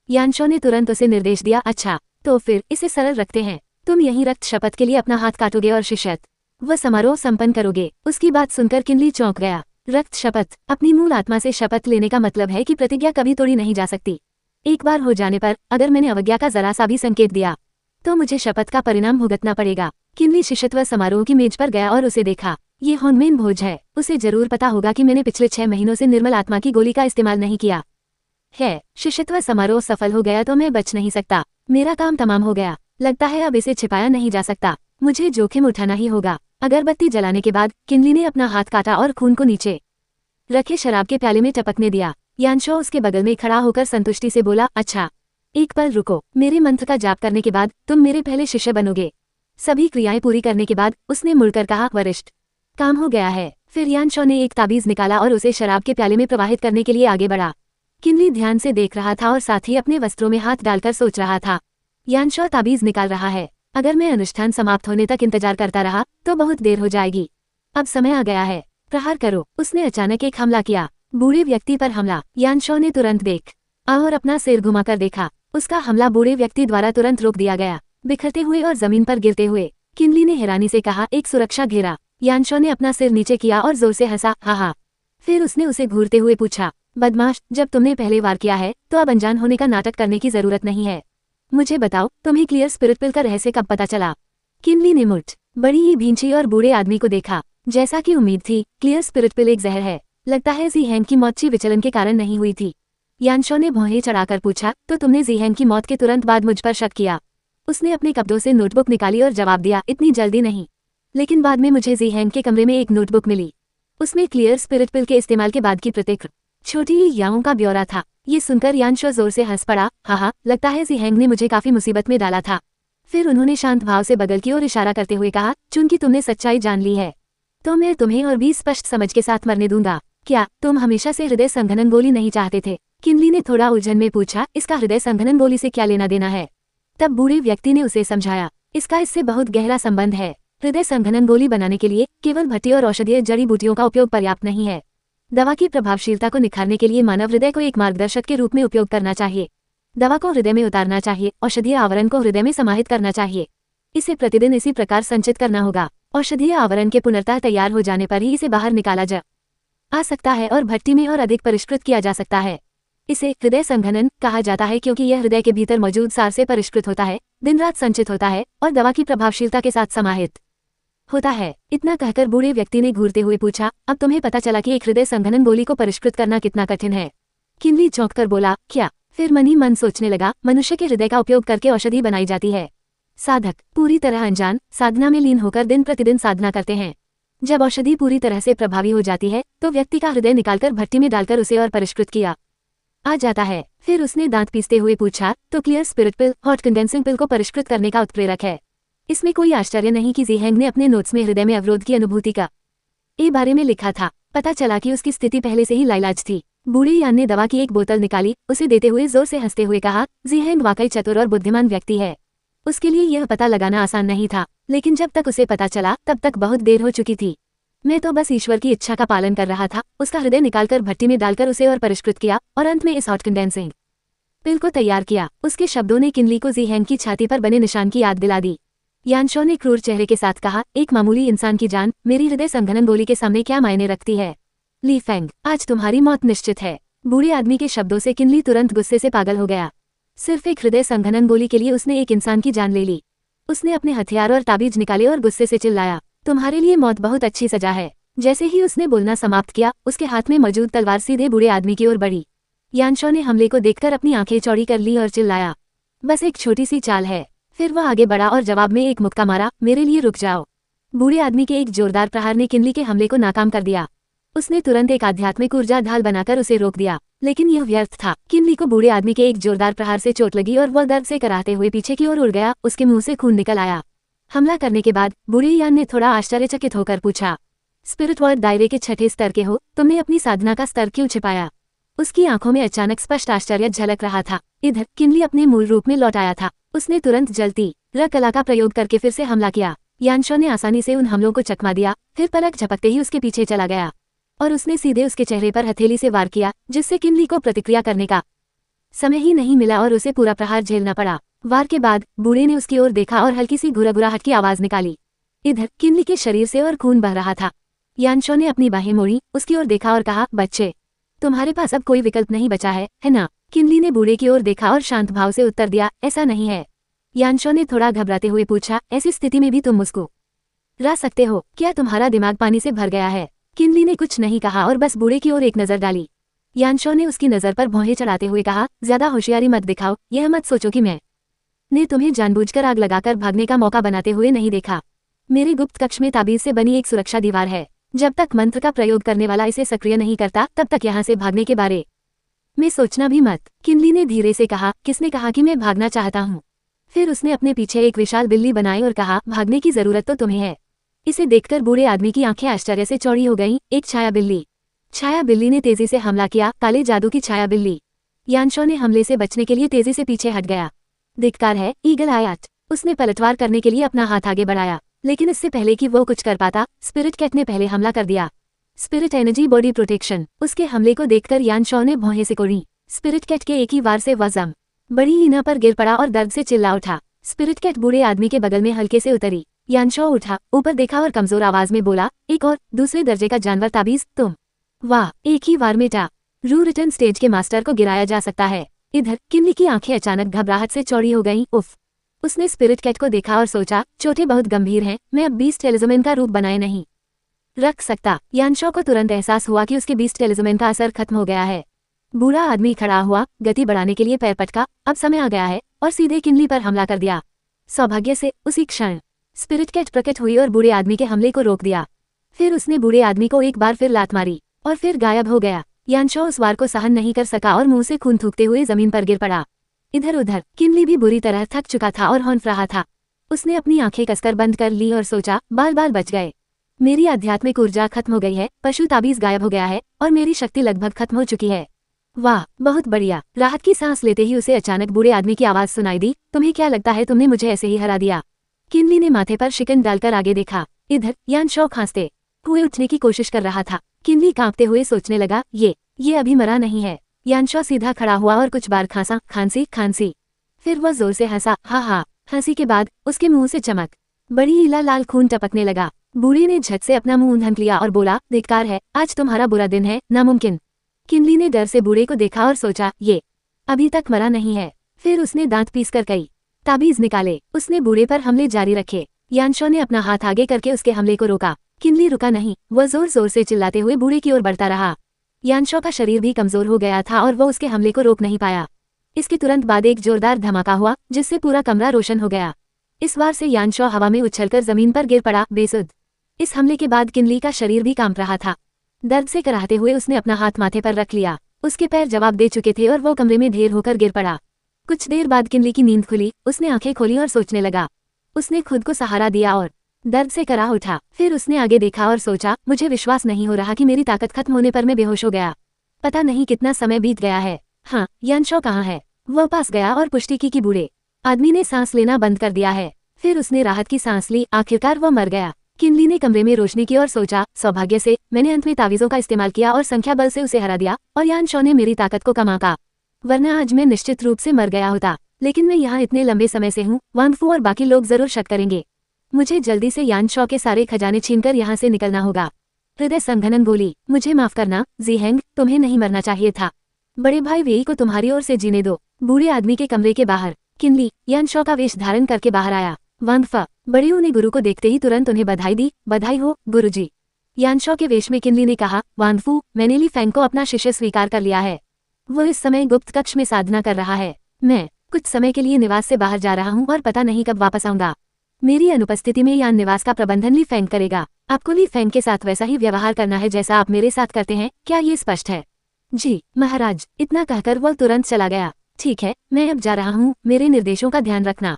यानशॉ ने तुरंत उसे निर्देश दिया, अच्छा तो फिर इसे सरल रखते हैं। तुम यहीं रक्त शपथ के लिए अपना हाथ काटोगे और शिष्यत्व वह समारोह संपन्न करोगे। उसकी बात सुनकर किनली चौंक गया। रक्त शपथ, अपनी मूल आत्मा से शपथ लेने का मतलब है कि प्रतिज्ञा कभी तोड़ी नहीं जा सकती। एक बार हो जाने पर अगर मैंने अवज्ञा का जरा सा भी संकेत दिया तो मुझे शपथ का परिणाम भुगतना पड़ेगा। किनली शिष्यत्व समारोह की मेज पर गया और उसे देखा। ये होनमेन भोज है। उसे जरूर पता होगा कि मैंने पिछले 6 महीनों से निर्मल आत्मा की गोली का इस्तेमाल नहीं किया है। शिष्यत्व समारोह सफल हो गया तो मैं बच नहीं सकता। मेरा काम तमाम हो गया। लगता है अब इसे छिपाया नहीं जा सकता। मुझे जोखिम उठाना ही होगा। अगरबत्ती जलाने के बाद किनली ने अपना हाथ काटा और खून को नीचे रखे शराब के प्याले में टपकने दिया। यानशॉ उसके बगल में खड़ा होकर संतुष्टि से बोला, अच्छा एक पल रुको, मेरे मंत्र का जाप करने के बाद तुम मेरे पहले शिष्य बनोगे। सभी क्रियाएं पूरी करने के बाद उसने मुड़कर कहा, वरिष्ठ, काम हो गया है। फिर यानशॉ ने एक ताबीज निकाला और उसे शराब के प्याले में प्रवाहित करने के लिए आगे बढ़ा। किनली ध्यान से देख रहा था और साथ ही अपने वस्त्रों में हाथ डालकर सोच रहा था, यानशॉ ताबीज निकाल रहा है। अगर मैं अनुष्ठान समाप्त होने तक इंतजार करता रहा तो बहुत देर हो जाएगी। अब समय आ गया है, प्रहार करो। उसने अचानक एक हमला किया, बूढ़े व्यक्ति पर हमला। यानशॉ ने तुरंत देख और अपना सिर घुमाकर देखा। उसका हमला बूढ़े व्यक्ति द्वारा तुरंत रोक दिया गया। बिखरते हुए और जमीन पर गिरते हुए किनली ने हैरानी से कहा, एक सुरक्षा घेरा। यानशॉ ने अपना सिर नीचे किया और जोर से हंसा, हा हा। फिर उसने उसे घूरते हुए पूछा, बदमाश, जब तुमने पहले वार किया है तो अब अनजान होने का नाटक करने की जरूरत नहीं है। मुझे बताओ, तुम्हें क्लियर स्पिरिट पिल का रहस्य कब पता चला? किनली ने मुठ बड़ी ही भींची और बूढ़े आदमी को देखा। जैसा कि उम्मीद थी, क्लियर स्पिरिट पिल एक जहर है। लगता है ज़ीहैंग की मौत ची विचलन के कारण नहीं हुई थी। यानशो ने भौहें चढ़ाकर पूछा, तो तुमने ज़ीहैंग की मौत के तुरंत बाद मुझ पर शक किया? उसने अपने कपड़ों से नोटबुक निकाली और जवाब दिया, इतनी जल्दी नहीं। लेकिन बाद में मुझे ज़ीहैंग के कमरे में एक नोटबुक मिली। उसमें क्लियर स्पिरिट पिल के इस्तेमाल के बाद की प्रतिक्रिया छोटी ही याओं का ब्यौरा था। ये सुनकर यानशो जोर से हंस पड़ा। हाँ, लगता है ज़ीहैंग ने मुझे काफी मुसीबत में डाला था। फिर उन्होंने शांत भाव से बगल की ओर इशारा करते हुए कहा, चूंकि तुमने सच्चाई जान ली है तो मैं तुम्हें और भी स्पष्ट समझ के साथ मरने दूंगा। क्या तुम हमेशा से हृदय संघनन गोली नहीं चाहते थे? किनली ने थोड़ा उलझन में पूछा, इसका हृदय संघनन गोली से क्या लेना देना है? तब बूढ़े व्यक्ति ने उसे समझाया, इसका इससे बहुत गहरा संबंध है। हृदय संघनन गोली बनाने के लिए केवल भट्टी और औषधीय जड़ी बूटियों का उपयोग पर्याप्त नहीं है। दवा की प्रभावशीलता को निखारने के लिए मानव हृदय को एक मार्गदर्शक के रूप में उपयोग करना चाहिए। दवा को हृदय में उतारना चाहिए, औषधीय आवरण को हृदय में समाहित करना चाहिए। इसे प्रतिदिन इसी प्रकार संचित करना होगा। औषधीय आवरण के पुनर्तः तैयार हो जाने पर ही इसे बाहर निकाला जा सकता है और भट्टी में और अधिक परिष्कृत किया जा सकता है। इसे हृदय संघनन कहा जाता है क्योंकि यह हृदय के भीतर मौजूद सार से परिष्कृत होता है, दिन रात संचित होता है और दवा की प्रभावशीलता के साथ समाहित होता है। इतना कहकर बूढ़े व्यक्ति ने घूरते हुए पूछा, अब तुम्हें पता चला कि एक हृदय संघनन गोली को परिष्कृत करना कितना कठिन है? किनली चौंक कर बोला, क्या? फिर मन ही मन सोचने लगा, मनुष्य के हृदय का उपयोग करके औषधि बनाई जाती है। साधक पूरी तरह अनजान साधना में लीन होकर दिन प्रतिदिन साधना करते हैं। जब औषधि पूरी तरह से प्रभावी हो जाती है तो व्यक्ति का हृदय निकालकर भट्टी में डालकर उसे और परिष्कृत किया आ जाता है। फिर उसने दांत पीसते हुए पूछा, तो क्लियर स्पिरिट पिल हॉट कंडेंसिंग पिल को परिष्कृत करने का उत्प्रेरक है। इसमें कोई आश्चर्य नहीं कि ज़ीहैंग ने अपने नोट्स में हृदय में अवरोध की अनुभूति का बारे में लिखा था। पता चला कि उसकी स्थिति पहले से ही लाइलाज थी। बूढ़े यान ने दवा की एक बोतल निकाली, उसे देते हुए जोर से हंसते हुए कहा, ज़ीहैंग वाकई चतुर और बुद्धिमान व्यक्ति है। उसके लिए यह पता लगाना आसान नहीं था, लेकिन जब तक उसे पता चला तब तक बहुत देर हो चुकी थी। मैं तो बस ईश्वर की इच्छा का पालन कर रहा था। उसका हृदय निकालकर भट्टी में डालकर उसे और परिष्कृत किया और अंत में इस हॉट कंडेंसिंग पिल को तैयार किया। उसके शब्दों ने किनली को ज़ीहैंग की छाती पर बने निशान की याद दिला दी। यानशो ने क्रूर चेहरे के साथ कहा, एक मामूली इंसान की जान मेरी हृदय संघनन गोली के सामने क्या मायने रखती है? ली फेंग, आज तुम्हारी मौत निश्चित है। बूढ़े आदमी के शब्दों से किनली तुरंत गुस्से से पागल हो गया। सिर्फ एक हृदय संघनन गोली के लिए उसने एक इंसान की जान ले ली। उसने अपने हथियार और ताबीज निकाले और गुस्से से चिल्लाया, तुम्हारे लिए मौत बहुत अच्छी सजा है। जैसे ही उसने बोलना समाप्त किया, उसके हाथ में मौजूद तलवार सीधे बूढ़े आदमी की ओर बढ़ी। यानशो ने हमले को देखकर अपनी आंखें चौड़ी कर ली और चिल्लाया, बस एक छोटी सी चाल है। फिर वह आगे बढ़ा और जवाब में एक मुक्का मारा, मेरे लिए रुक जाओ। बूढ़े आदमी के एक जोरदार प्रहार ने किनली के हमले को नाकाम कर दिया। उसने तुरंत एक आध्यात्मिक ऊर्जा ढाल बनाकर उसे रोक दिया, लेकिन यह व्यर्थ था। किनली को बूढ़े आदमी के एक जोरदार प्रहार से चोट लगी और वह दर्द से कराहते हुए पीछे की ओर उड़ गया। उसके मुंह से खून निकल आया। हमला करने के बाद बूढ़े यान ने थोड़ा आश्चर्यचकित होकर पूछा, स्पिरिट वर्ल्ड दायरे के छठे स्तर के हो, तुमने अपनी साधना का स्तर क्यों छिपाया? उसकी आंखों में अचानक स्पष्ट आश्चर्य झलक रहा था। इधर किनली अपने मूल रूप में लौट आया था। उसने तुरंत जलती र कला का प्रयोग करके फिर से हमला किया। यानशो ने आसानी से उन हमलों को चकमा दिया, फिर पलक झपकते ही उसके पीछे चला गया और उसने सीधे उसके चेहरे पर हथेली से वार किया, जिससे किनली को प्रतिक्रिया करने का समय ही नहीं मिला और उसे पूरा प्रहार झेलना पड़ा। वार के बाद बूढ़े ने उसकी ओर देखा और हल्की सी घुरघुराहट की आवाज निकाली। इधर किनली के शरीर से और खून बह रहा था। यानशो ने अपनी बाहें मोड़ी, उसकी ओर देखा और कहा, बच्चे, तुम्हारे पास अब कोई विकल्प नहीं बचा है ना? किनली ने बूढ़े की ओर देखा और शांत भाव से उत्तर दिया, ऐसा नहीं है। यानशो ने थोड़ा घबराते हुए पूछा, ऐसी स्थिति में भी तुम मुस्कुरा सकते हो? क्या तुम्हारा दिमाग पानी से भर गया है? किनली ने कुछ नहीं कहा और बस बूढ़े की ओर एक नजर डाली। यानशो ने उसकी नजर पर भौहें चढ़ाते हुए कहा, ज्यादा होशियारी मत दिखाओ। यह मत सोचो कि मैंने तुम्हें जानबूझकर आग लगाकर भागने का मौका बनाते हुए नहीं देखा। मेरे गुप्त कक्ष में ताबीज से बनी एक सुरक्षा दीवार है। जब तक मंत्र का प्रयोग करने वाला इसे सक्रिय नहीं करता, तब तक यहाँ से भागने के बारे में सोचना भी मत। किनली ने धीरे से कहा, किसने कहा कि मैं भागना चाहता हूँ? फिर उसने अपने पीछे एक विशाल बिल्ली बनाई और कहा, भागने की जरूरत तो तुम्हें है। इसे देखकर बूढ़े आदमी की आंखें आश्चर्य से चौड़ी हो गईं। एक छाया बिल्ली। छाया बिल्ली ने तेजी से हमला किया, काले जादू की छाया बिल्ली। यानशो ने हमले से बचने के लिए तेजी से पीछे हट गया। धिक्कार है, ईगल आयाट। उसने पलटवार करने के लिए अपना हाथ आगे बढ़ाया, लेकिन इससे पहले कि वो कुछ कर पाता, स्पिरिट कैट ने पहले हमला कर दिया। Spirit energy body protection. उसके हमले को देखकर यानशो ने भौहें सिकोड़ी। स्पिरिट कैट के एक ही वार से वजम बड़ी हीना पर गिर पड़ा और दर्द से चिल्ला उठा। स्पिरिट कैट बूढ़े आदमी के बगल में हल्के से उतरी। यानशो उठा, ऊपर देखा और कमजोर आवाज में बोला, एक और दूसरे दर्जे का जानवर ताबीज तुम? वाह, एक ही वार में टा। रू रिटर्न स्टेज के मास्टर को गिराया जा सकता है। इधर किन्ली की आंखें अचानक घबराहट से चौड़ी हो गईं। उफ। उसने स्पिरिट कैट को देखा और सोचा, चोटें बहुत गंभीर हैं, मैं अब बीस्ट टेलिजमेन का रूप बनाए नहीं रख सकता। यानशॉ को तुरंत एहसास हुआ कि उसके बीस्ट टेलिजमेन का असर खत्म हो गया है। बूढ़ा आदमी खड़ा हुआ, गति बढ़ाने के लिए पैर पटका, अब समय आ गया है, और सीधे किन्ली पर हमला कर दिया। सौभाग्य से उसी क्षण स्पिरिट कैट प्रकट हुई और बूढ़े आदमी के हमले को रोक दिया। फिर उसने बूढ़े आदमी को एक बार फिर लात मारी और फिर गायब हो गया। यानशॉ उस वार को सहन नहीं कर सका और मुंह से खून थूकते हुए जमीन पर गिर पड़ा। इधर उधर किन्ली भी बुरी तरह थक चुका था और हौंफ रहा था। उसने अपनी आंखें कसकर बंद कर ली और सोचा, बाल बाल बच गए। मेरी आध्यात्मिक ऊर्जा खत्म हो गई है, पशु ताबीज गायब हो गया है और मेरी शक्ति लगभग खत्म हो चुकी है। वाह, बहुत बढ़िया। राहत की सांस लेते ही उसे अचानक बूढ़े आदमी की आवाज सुनाई दी, तुम्हें क्या लगता है तुमने मुझे ऐसे ही हरा दिया? किन्ली ने माथे पर शिकन डालकर आगे देखा। इधर यानशॉ खांसते हुए उठने की कोशिश कर रहा था। किन्ली कांपते हुए सोचने लगा, ये अभी मरा नहीं है। यानशॉ सीधा खड़ा हुआ और कुछ बार खांसा, खांसी खांसी। फिर वह जोर से हंसा, हा हा। हंसी के बाद उसके मुंह से चमक बड़ी ईला लाल खून टपकने लगा। बूढ़े ने झट से अपना मुंह ढक लिया और बोला, धिक्कार है, आज तुम्हारा बुरा दिन है, नामुमकिन। किन्ली ने डर से बूढ़े को देखा और सोचा, ये अभी तक मरा नहीं है। फिर उसने दांत पीसकर कई ताबीज निकाले। उसने बूढ़े पर हमले जारी रखे। यानशॉ ने अपना हाथ आगे करके उसके हमले को रोका। किन्ली रुका नहीं, वह जोर जोर से चिल्लाते हुए बूढ़े की ओर बढ़ता रहा। यानशॉ का शरीर भी कमजोर हो गया था और वो उसके हमले को रोक नहीं पाया। इसके तुरंत बाद एक जोरदार धमाका हुआ, जिससे पूरा कमरा रोशन हो गया। इस बार से यानशॉ हवा में उछलकर जमीन पर गिर पड़ा, बेसुध। इस हमले के बाद किन्ली का शरीर भी कांप रहा था। दर्द से कराहते हुए उसने अपना हाथ माथे पर रख लिया। उसके पैर जवाब दे चुके थे और वो कमरे में ढेर होकर गिर पड़ा। कुछ देर बाद किन्ली की नींद खुली। उसने आंखें खोली और सोचने लगा। उसने खुद को सहारा दिया और दर्द से कराह उठा। फिर उसने आगे देखा और सोचा, मुझे विश्वास नहीं हो रहा कि मेरी ताकत खत्म होने पर मैं बेहोश हो गया। पता नहीं कितना समय बीत गया है। हाँ, यानशॉ कहाँ है? वह पास गया और पुष्टि की कि बूढ़े आदमी ने सांस लेना बंद कर दिया है। फिर उसने राहत की सांस ली, आखिरकार वह मर गया। किन्ली ने कमरे में रोशनी की और सोचा, सौभाग्य से मैंने अंत में तावीजों का इस्तेमाल किया और संख्या बल से उसे हरा दिया और यानशॉ ने मेरी ताकत को कम आंका, वरना आज मैं निश्चित रूप से मर गया होता। लेकिन मैं यहाँ इतने लंबे समय से हूँ, वांगफू और बाकी लोग जरूर शक करेंगे। मुझे जल्दी से यानशॉ के सारे खजाने छीनकर यहाँ से निकलना होगा। हृदय संघनन बोली, मुझे माफ करना ज़ीहेंग, तुम्हें नहीं मरना चाहिए था। बड़े भाई वेई को तुम्हारी ओर से जीने दो। बूढ़े आदमी के कमरे के बाहर किन्ली यानशॉ का वेश धारण करके बाहर आया। वांगफा बड़ियों ने गुरु को देखते ही तुरंत उन्हें बधाई दी। बधाई हो गुरुजी। यानशॉ के वेश में किन्ली ने कहा, वांगफू, मैंने ली फेंग को अपना शिष्य स्वीकार कर लिया है। वो इस समय गुप्त कक्ष में साधना कर रहा है। मैं कुछ समय के लिए निवास से बाहर जा रहा हूँ और पता नहीं कब वापस आऊंगा। मेरी अनुपस्थिति में यान निवास का प्रबंधन ली फेंग करेगा। आपको ली फेंग के साथ वैसा ही व्यवहार करना है जैसा आप मेरे साथ करते हैं, क्या ये स्पष्ट है? जी महाराज। इतना कहकर वह तुरंत चला गया। ठीक है, मैं अब जा रहा हूँ, मेरे निर्देशों का ध्यान रखना।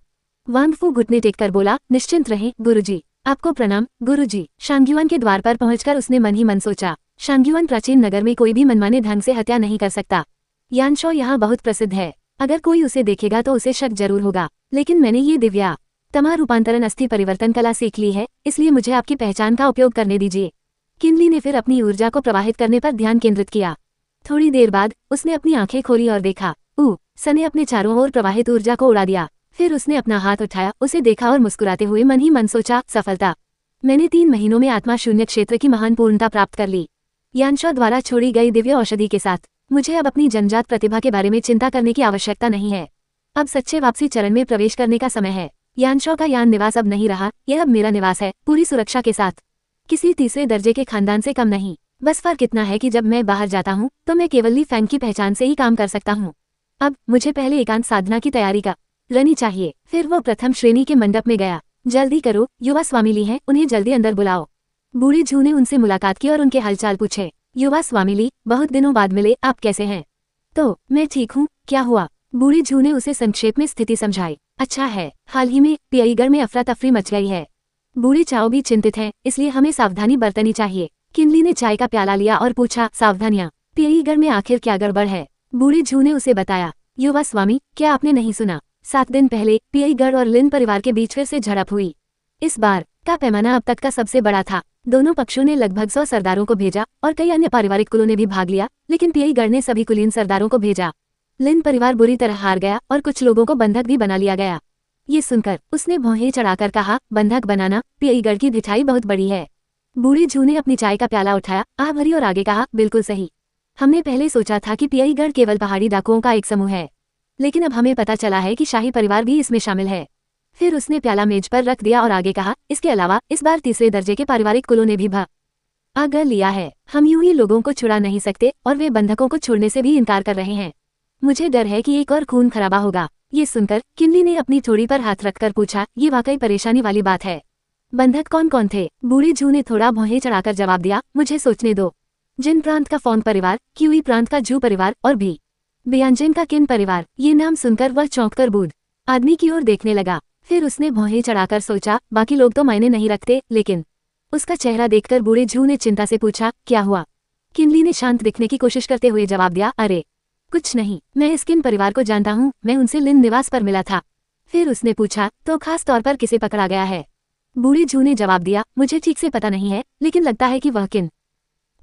वांगफू घुटने टेककर बोला, निश्चिंत रहें गुरुजी। आपको प्रणाम गुरुजी। शांग्युआन के द्वार पर पहुंचकर उसने मन ही मन सोचा, शांग्युआन प्राचीन नगर में कोई भी मनमाने ढंग से हत्या नहीं कर सकता। यानशॉ यहाँ बहुत प्रसिद्ध है। अगर कोई उसे देखेगा तो उसे शक जरूर होगा। लेकिन मैंने ये दिव्या तमा रूपांतरण अस्थि परिवर्तन कला सीख ली है, इसलिए मुझे आपकी पहचान का उपयोग करने दीजिए। किन्ली ने फिर अपनी ऊर्जा को प्रवाहित करने पर ध्यान केंद्रित किया। थोड़ी देर बाद उसने अपनी आंखें खोली और देखा, सन ने अपने चारों ओर प्रवाहित ऊर्जा को उड़ा दिया। फिर उसने अपना हाथ उठाया, उसे देखा और मुस्कुराते हुए मन ही मन सोचा, सफलता। मैंने 3 महीनों में आत्मा शून्य क्षेत्र की महान पूर्णता प्राप्त कर ली। यानशॉ द्वारा छोड़ी गई दिव्य औषधि के साथ मुझे अब अपनी जन्मजात प्रतिभा के बारे में चिंता करने की आवश्यकता नहीं है। अब सच्चे वापसी चरण में प्रवेश करने का समय है। यानशॉ का यान निवास अब नहीं रहा, यह अब मेरा निवास है, पूरी सुरक्षा के साथ। किसी तीसरे दर्जे के खानदान से कम नहीं। बस फर्क इतना है कि जब मैं बाहर जाता हूँ तो मैं केवल ली फेंग की पहचान से ही काम कर सकता हूँ। अब मुझे पहले एकांत साधना की तैयारी करनी चाहिए। फिर वो प्रथम श्रेणी के मंडप में गया। जल्दी करो, युवा स्वामी ली हैं, उन्हें जल्दी अंदर बुलाओ। बूढ़े झू ने उनसे मुलाकात की और उनके हालचाल पूछे। युवा स्वामी ली, बहुत दिनों बाद मिले, आप कैसे हैं? तो मैं ठीक हूँ, क्या हुआ? बूढ़े झू ने उसे संक्षेप में स्थिति समझाई। अच्छा है, हाल ही में पियईगढ़ में अफरा तफरी मच गई है। बूढ़े चाओ भी चिंतित हैं, इसलिए हमें सावधानी बरतनी चाहिए। किन्ली ने चाय का प्याला लिया और पूछा, सावधानियां? पियईगढ़ में आखिर क्या गड़बड़ है? बूढ़े झू ने उसे बताया। युवा स्वामी, क्या आपने नहीं सुना? 7 दिन पहले पियईगढ़ और लिन परिवार के बीच फिर से झड़प हुई। इस बार का पैमाना अब तक का सबसे बड़ा था। दोनों पक्षों ने लगभग 100 सरदारों को भेजा और कई अन्य पारिवारिक कुलों ने भी भाग लिया, लेकिन पियईगढ़ ने सभी कुलीन सरदारों को भेजा। लिन परिवार बुरी तरह हार गया और कुछ लोगों को बंधक भी बना लिया गया। ये सुनकर उसने भौहें चढ़ाकर कहा, बंधक बनाना? पियईगढ़ की ढिठाई बहुत बड़ी है। बूढ़े झू ने अपनी चाय का प्याला उठाया, आह भरी और आगे कहा, बिल्कुल सही। हमने पहले सोचा था कि पियाई गढ़ केवल पहाड़ी डाकुओं का एक समूह है, लेकिन अब हमें पता चला है कि शाही परिवार भी इसमें शामिल है। फिर उसने प्याला मेज पर रख दिया और आगे कहा, इसके अलावा इस बार तीसरे दर्जे के पारिवारिक कुलों ने भी भाग लिया है। हम यूं ही लोगों को छुड़ा नहीं सकते और वे बंधकों को छोड़ने से भी इनकार कर रहे हैं। मुझे डर है कि एक और खून खराबा होगा। ये सुनकर किनली ने अपनी थोड़ी पर हाथ रखकर पूछा, ये वाकई परेशानी वाली बात है। बंधक कौन कौन थे? बूढ़ी जू ने थोड़ा भौहें चढ़ाकर जवाब दिया, मुझे सोचने दो। जिन प्रांत का फोंग परिवार, क्यूई प्रांत का जू परिवार और भी बियांजन का किन परिवार। ये नाम सुनकर वह चौंककर बूढ़ आदमी की ओर देखने लगा। फिर उसने भौहें चढ़ाकर सोचा, बाकी लोग तो मायने नहीं रखते, लेकिन उसका चेहरा देखकर बूढ़े जू ने चिंता से पूछा, क्या हुआ? किनली ने शांत दिखने की कोशिश करते हुए जवाब दिया, अरे कुछ नहीं, मैं इस किन परिवार को जानता हूँ, मैं उनसे लिन निवास पर मिला था। फिर उसने पूछा, तो खास तौर पर किसे पकड़ा गया है? बूढ़े जू ने जवाब दिया, मुझे ठीक से पता नहीं है, लेकिन लगता है कि वह किन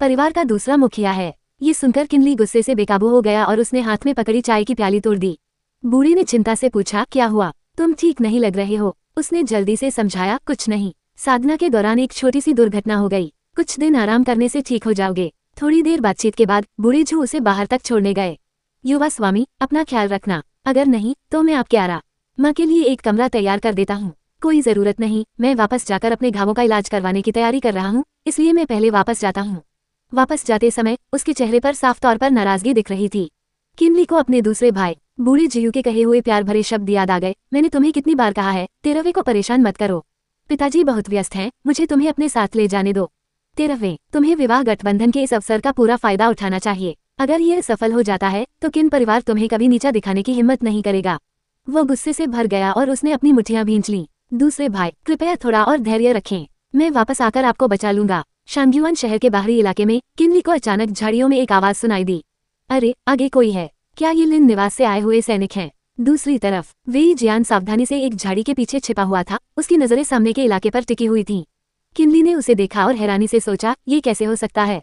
परिवार का दूसरा मुखिया है। ये सुनकर किनली गुस्से से बेकाबू हो गया और उसने हाथ में पकड़ी चाय की प्याली तोड़ दी। बूढ़े ने चिंता से पूछा, क्या हुआ? तुम ठीक नहीं लग रहे हो। उसने जल्दी से समझाया, कुछ नहीं, साधना के दौरान एक छोटी सी दुर्घटना हो गई। कुछ दिन आराम करने से ठीक हो जाओगे। थोड़ी देर बातचीत के बाद बूढ़े जू उसे बाहर तक छोड़ने गए। युवा स्वामी, अपना ख्याल रखना, अगर नहीं तो मैं आपके माँ के लिए एक कमरा तैयार कर देता हूँ। कोई जरूरत नहीं, मैं वापस जाकर अपने घावों का इलाज करवाने की तैयारी कर रहा हूँ, इसलिए मैं पहले वापस जाता हूँ। वापस जाते समय उसके चेहरे पर साफ तौर पर नाराजगी दिख रही थी। किनली को अपने दूसरे भाई बूढ़े जीयू के कहे हुए प्यार भरे शब्द याद आ गए। मैंने तुम्हें कितनी बार कहा है, तेरवे को परेशान मत करो। पिताजी बहुत व्यस्त हैं, मुझे तुम्हें अपने साथ ले जाने दो। तेरहवें, तुम्हें विवाह गठबंधन के इस अवसर का पूरा फायदा उठाना चाहिए। अगर यह सफल हो जाता है तो किन परिवार तुम्हें कभी नीचा दिखाने की हिम्मत नहीं करेगा। वो गुस्से से भर गया और उसने अपनी मुठ्ठियां भींच लीं। दूसरे भाई, कृपया थोड़ा और धैर्य रखें, मैं वापस आकर आपको बचा लूंगा। शांग्युआन शहर के बाहरी इलाके में किनली को अचानक झाड़ियों में एक आवाज सुनाई दी। अरे, आगे कोई है? क्या ये लिन निवास से आए हुए सैनिक हैं? दूसरी तरफ वेई जियान सावधानी से एक झाड़ी के पीछे छिपा हुआ था। उसकी नजरें सामने के इलाके पर टिकी हुई थीं। किनली ने उसे देखा और हैरानी से सोचा, ये कैसे हो सकता है?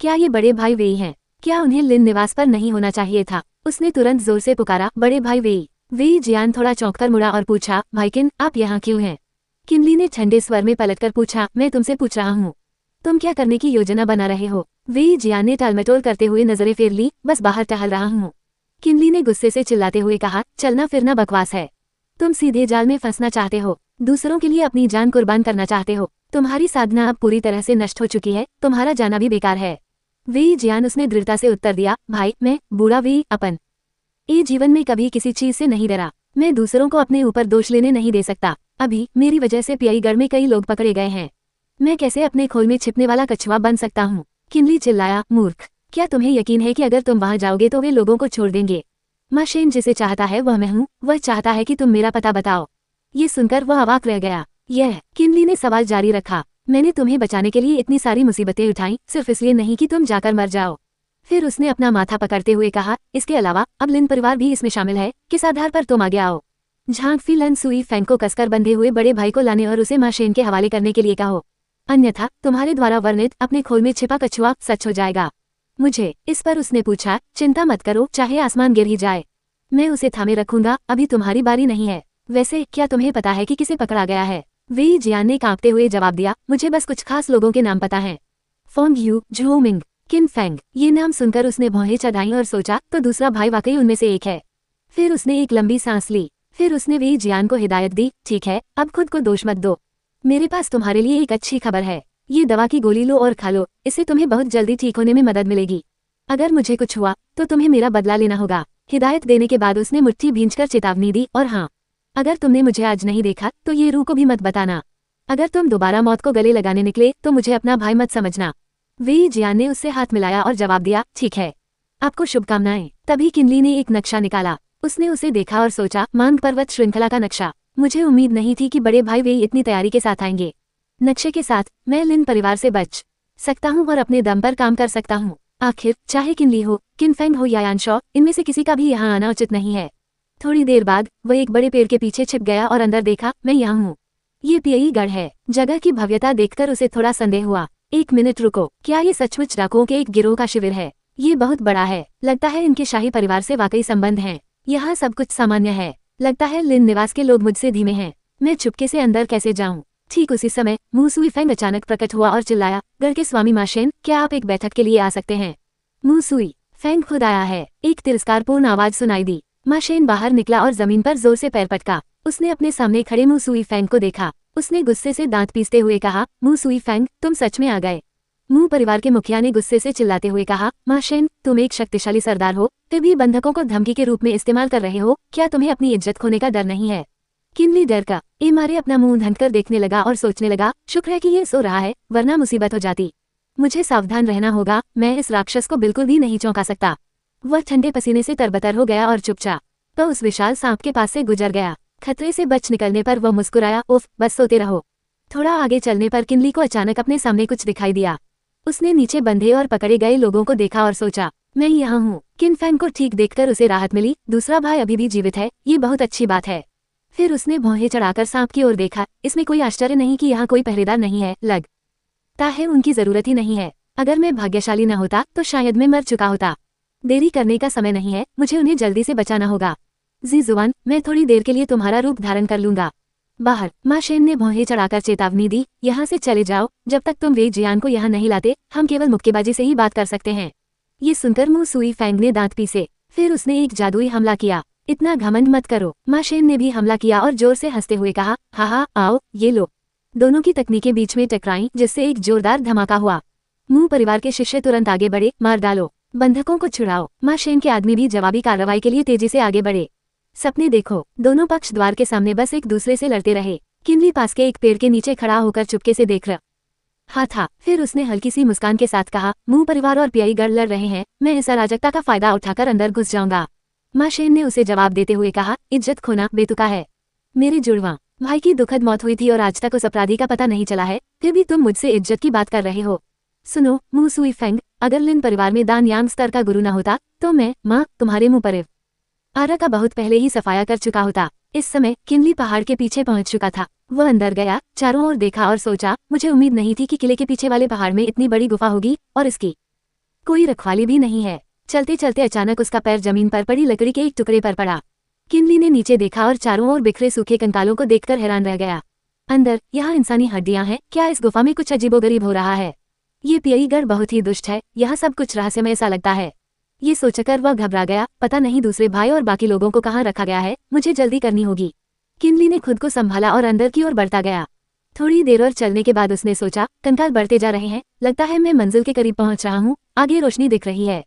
क्या ये बड़े भाई वेई हैं? क्या उन्हें लिन निवास पर नहीं होना चाहिए था? उसने तुरंत जोर से पुकारा, बड़े भाई वेई। वेई जियान थोड़ा चौंककर मुड़ा और पूछा, भाई किन, आप यहाँ क्यों हैं? किनली ने ठंडे स्वर में पलटकर पूछा, मैं तुमसे पूछ रहा हूँ, तुम क्या करने की योजना बना रहे हो? वेई जियान ने टालमटोल करते हुए नजरें फेर ली, बस बाहर टहल रहा हूँ। किनली ने गुस्से से चिल्लाते हुए कहा, चलना फिरना बकवास है। तुम सीधे जाल में फंसना चाहते हो, दूसरों के लिए अपनी जान कुर्बान करना चाहते हो। तुम्हारी साधना अब पूरी तरह से नष्ट हो चुकी है, तुम्हारा जाना भी बेकार है। वेई जियान, उसने दृढ़ता से उत्तर दिया, भाई मैं बूढ़ा वेई अपन ये जीवन में कभी किसी चीज से नहीं डरा। मैं दूसरों को अपने ऊपर दोष लेने नहीं दे सकता। अभी मेरी वजह से पियाईगढ़ में कई लोग पकड़े गए हैं। मैं कैसे अपने खोल में छिपने वाला कछुआ बन सकता हूँ? किनली चिल्लाया, मूर्ख, क्या तुम्हें यकीन है कि अगर तुम वहां जाओगे तो वे लोगों को छोड़ देंगे? माँ शेन जिसे चाहता है वह मैं हूँ, वह चाहता है कि तुम मेरा पता बताओ। ये सुनकर वह अवाक रह गया। किनली ने सवाल जारी रखा, मैंने तुम्हें बचाने के लिए इतनी सारी मुसीबतें उठाई, सिर्फ इसलिए नहीं कि तुम जाकर मर जाओ। फिर उसने अपना माथा पकड़ते हुए कहा, इसके अलावा अब लिन परिवार भी इसमें शामिल है, किस आधार पर तुम आगे आओ? झांग फी लन सुई फैंग को कसकर बंधे हुए बड़े भाई को लाने और उसे माँ शेन के हवाले करने के लिए कहो, अन्यथा तुम्हारे द्वारा वर्णित अपने खोल में छिपा कछुआ सच हो जाएगा। मुझे इस पर उसने पूछा, चिंता मत करो, चाहे आसमान गिर ही जाए, मैं उसे थामे रखूंगा, अभी तुम्हारी बारी नहीं है। वैसे क्या तुम्हें पता है कि किसे पकड़ा गया है? वेई जियान ने कांपते हुए जवाब दिया, मुझे बस कुछ खास लोगों के नाम पता हैं, फोंग यू, झो मिंग, किन फैंग। ये नाम सुनकर उसने भौहें चढ़ाई और सोचा, तो दूसरा भाई वाकई उनमें से एक है। फिर उसने एक लंबी सांस ली। फिर उसने वेई जियान को हिदायत दी, ठीक है, अब खुद को दोष मत दो, मेरे पास तुम्हारे लिए एक अच्छी खबर है। ये दवा की गोली लो और खा लो, इससे तुम्हें बहुत जल्दी ठीक होने में मदद मिलेगी। अगर मुझे कुछ हुआ तो तुम्हें मेरा बदला लेना होगा। हिदायत देने के बाद उसने मुट्ठी भींचकर चेतावनी दी, और हाँ, अगर तुमने मुझे आज नहीं देखा तो ये रूह को भी मत बताना। अगर तुम दोबारा मौत को गले लगाने निकले तो मुझे अपना भाई मत समझना। वेई जियान ने उससे हाथ मिलाया और जवाब दिया, ठीक है, आपको शुभकामनाएं। तभी किनली ने एक नक्शा निकाला। उसने उसे देखा और सोचा, मांग पर्वत श्रृंखला का नक्शा। मुझे उम्मीद नहीं थी कि बड़े भाई वेई इतनी तैयारी के साथ आएंगे। नक्शे के साथ मैं लिन परिवार से बच सकता हूँ और अपने दम पर काम कर सकता हूँ। आखिर चाहे किनली हो, किनफेंग हो या यानशॉ, इनमें से किसी का भी यहाँ आना उचित नहीं है। थोड़ी देर बाद वह एक बड़े पेड़ के पीछे छिप गया और अंदर देखा, मैं यहाँ हूँ, ये पियाईगढ़ है। जगह की भव्यता देखकर उसे थोड़ा संदेह हुआ। एक मिनट रुको, क्या ये सचमुच डाकुओं के एक गिरोह का शिविर है? ये बहुत बड़ा है, लगता है इनके शाही परिवार से वाकई संबंध हैं। यहाँ सब कुछ सामान्य है, लगता है लिन निवास के लोग मुझसे धीमे हैं। मैं चुपके से अंदर कैसे जाऊँ? ठीक उसी समय मू सुई फेंग अचानक प्रकट हुआ और चिल्लाया, गढ़ के स्वामी माशेन, क्या आप एक बैठक के लिए आ सकते हैं? मुंह सुई फैंग खुद आया है। एक तिरस्कारपूर्ण आवाज सुनाई दी। मा शेन बाहर निकला और जमीन पर जोर से पैर पटका। उसने अपने सामने खड़े मुंह सुई फैंग को देखा। उसने गुस्से से दांत पीसते हुए कहा, मुंह सुई फैंग, तुम सच में आ गए। मुंह परिवार के मुखिया ने गुस्से से चिल्लाते हुए कहा, मा शेन, तुम एक शक्तिशाली सरदार हो, फिर भी बंधकों को धमकी के रूप में इस्तेमाल कर रहे हो। क्या तुम्हें अपनी इज्जत खोने का डर नहीं है? किनली डर का मारे अपना मुंह ढंककर देखने लगा और सोचने लगा, शुक्र है कि ये सो रहा है, वरना मुसीबत हो जाती। मुझे सावधान रहना होगा, मैं इस राक्षस को बिल्कुल भी नहीं चौंका सकता। वह ठंडे पसीने से तरबतर हो गया और चुपचाप तो उस विशाल सांप के पास से गुजर गया। खतरे से बच निकलने पर वह मुस्कुराया, उफ, बस सोते रहो। थोड़ा आगे चलने पर किनली को अचानक अपने सामने कुछ दिखाई दिया। उसने नीचे बंधे और पकड़े गए लोगों को देखा और सोचा, मैं यहाँ हूँ। किन फैंग को ठीक देखकर उसे राहत मिली। दूसरा भाई अभी भी जीवित है, ये बहुत अच्छी बात है। फिर उसने भौहें चढ़ाकर सांप की ओर देखा। इसमें कोई आश्चर्य नहीं कि यहाँ कोई पहरेदार नहीं है, लगता है उनकी जरूरत ही नहीं है। अगर मैं भाग्यशाली न होता तो शायद मैं मर चुका होता। देरी करने का समय नहीं है, मुझे उन्हें जल्दी से बचाना होगा। जी जुआन, मैं थोड़ी देर के लिए तुम्हारा रूप धारण कर लूंगा। बाहर मा शेन ने भौहें चढ़ाकर चेतावनी दी, यहाँ से चले जाओ, जब तक तुम वे जियान को यहाँ नहीं लाते, हम केवल मुक्केबाजी से ही बात कर सकते हैं। ये सुनकर मुंह सुई फैंग ने दांत पीसे। फिर उसने एक जादुई हमला किया। इतना घमंड मत करो। मा शेन ने भी हमला किया और जोर से हंसते हुए कहा, हा, आओ, ये लो। दोनों की तकनीकें बीच में टकराईं, जिससे एक जोरदार धमाका हुआ। मुंह परिवार के शिष्य तुरंत आगे बढ़े, मार डालो, बंधकों को छुड़ाओ। मा शेन के आदमी भी जवाबी कार्रवाई के लिए तेजी से आगे बढ़े। सपने देखो, दोनों पक्ष द्वार के सामने बस एक दूसरे से लड़ते रहे। किनली पास के एक पेड़ के नीचे खड़ा होकर चुपके से देख रहा था। फिर उसने हल्की सी मुस्कान के साथ कहा, मुंह परिवार और पियाई गढ़ लड़ रहे हैं, मैं इस अराजकता का फायदा उठाकर अंदर घुस जाऊंगा। मा शेन ने उसे जवाब देते हुए कहा, इज्जत खोना बेतुका है। मेरे जुड़वा भाई की दुखद मौत हुई थी और आज तक उस अपराधी का पता नहीं चला है, फिर भी तुम मुझसे इज्जत की बात कर रहे हो। सुनो मुंह सुई फैंग, अगर लिन परिवार में दान यांग स्तर का गुरु न होता तो मैं, माँ, तुम्हारे मुंह परिव आरा का बहुत पहले ही सफाया कर चुका होता। इस समय किनली पहाड़ के पीछे पहुंच चुका था। वह अंदर गया, चारों ओर देखा और सोचा, मुझे उम्मीद नहीं थी कि किले के पीछे वाले पहाड़ में इतनी बड़ी गुफा होगी और इसकी कोई रखवाली भी नहीं है। चलते चलते अचानक उसका पैर जमीन पर पड़ी लकड़ी के एक टुकड़े पर पड़ा। किनली ने नीचे देखा और चारों ओर बिखरे सूखे कंकालों को देखकर हैरान रह गया। अंदर यहाँ इंसानी हड्डियां हैं, क्या इस गुफा में कुछ अजीबोगरीब हो रहा है? ये पियईगढ़ बहुत ही दुष्ट है, यहाँ सब कुछ रहस्यमय सा लगता है। ये सोचकर वह घबरा गया, पता नहीं दूसरे भाई और बाकी लोगों को कहाँ रखा गया है, मुझे जल्दी करनी होगी। किनली ने खुद को संभाला और अंदर की ओर बढ़ता गया। थोड़ी देर और चलने के बाद उसने सोचा, कंकाल बढ़ते जा रहे हैं, लगता है मैं मंजिल के करीब पहुंच रहा हूँ, आगे रोशनी दिख रही है।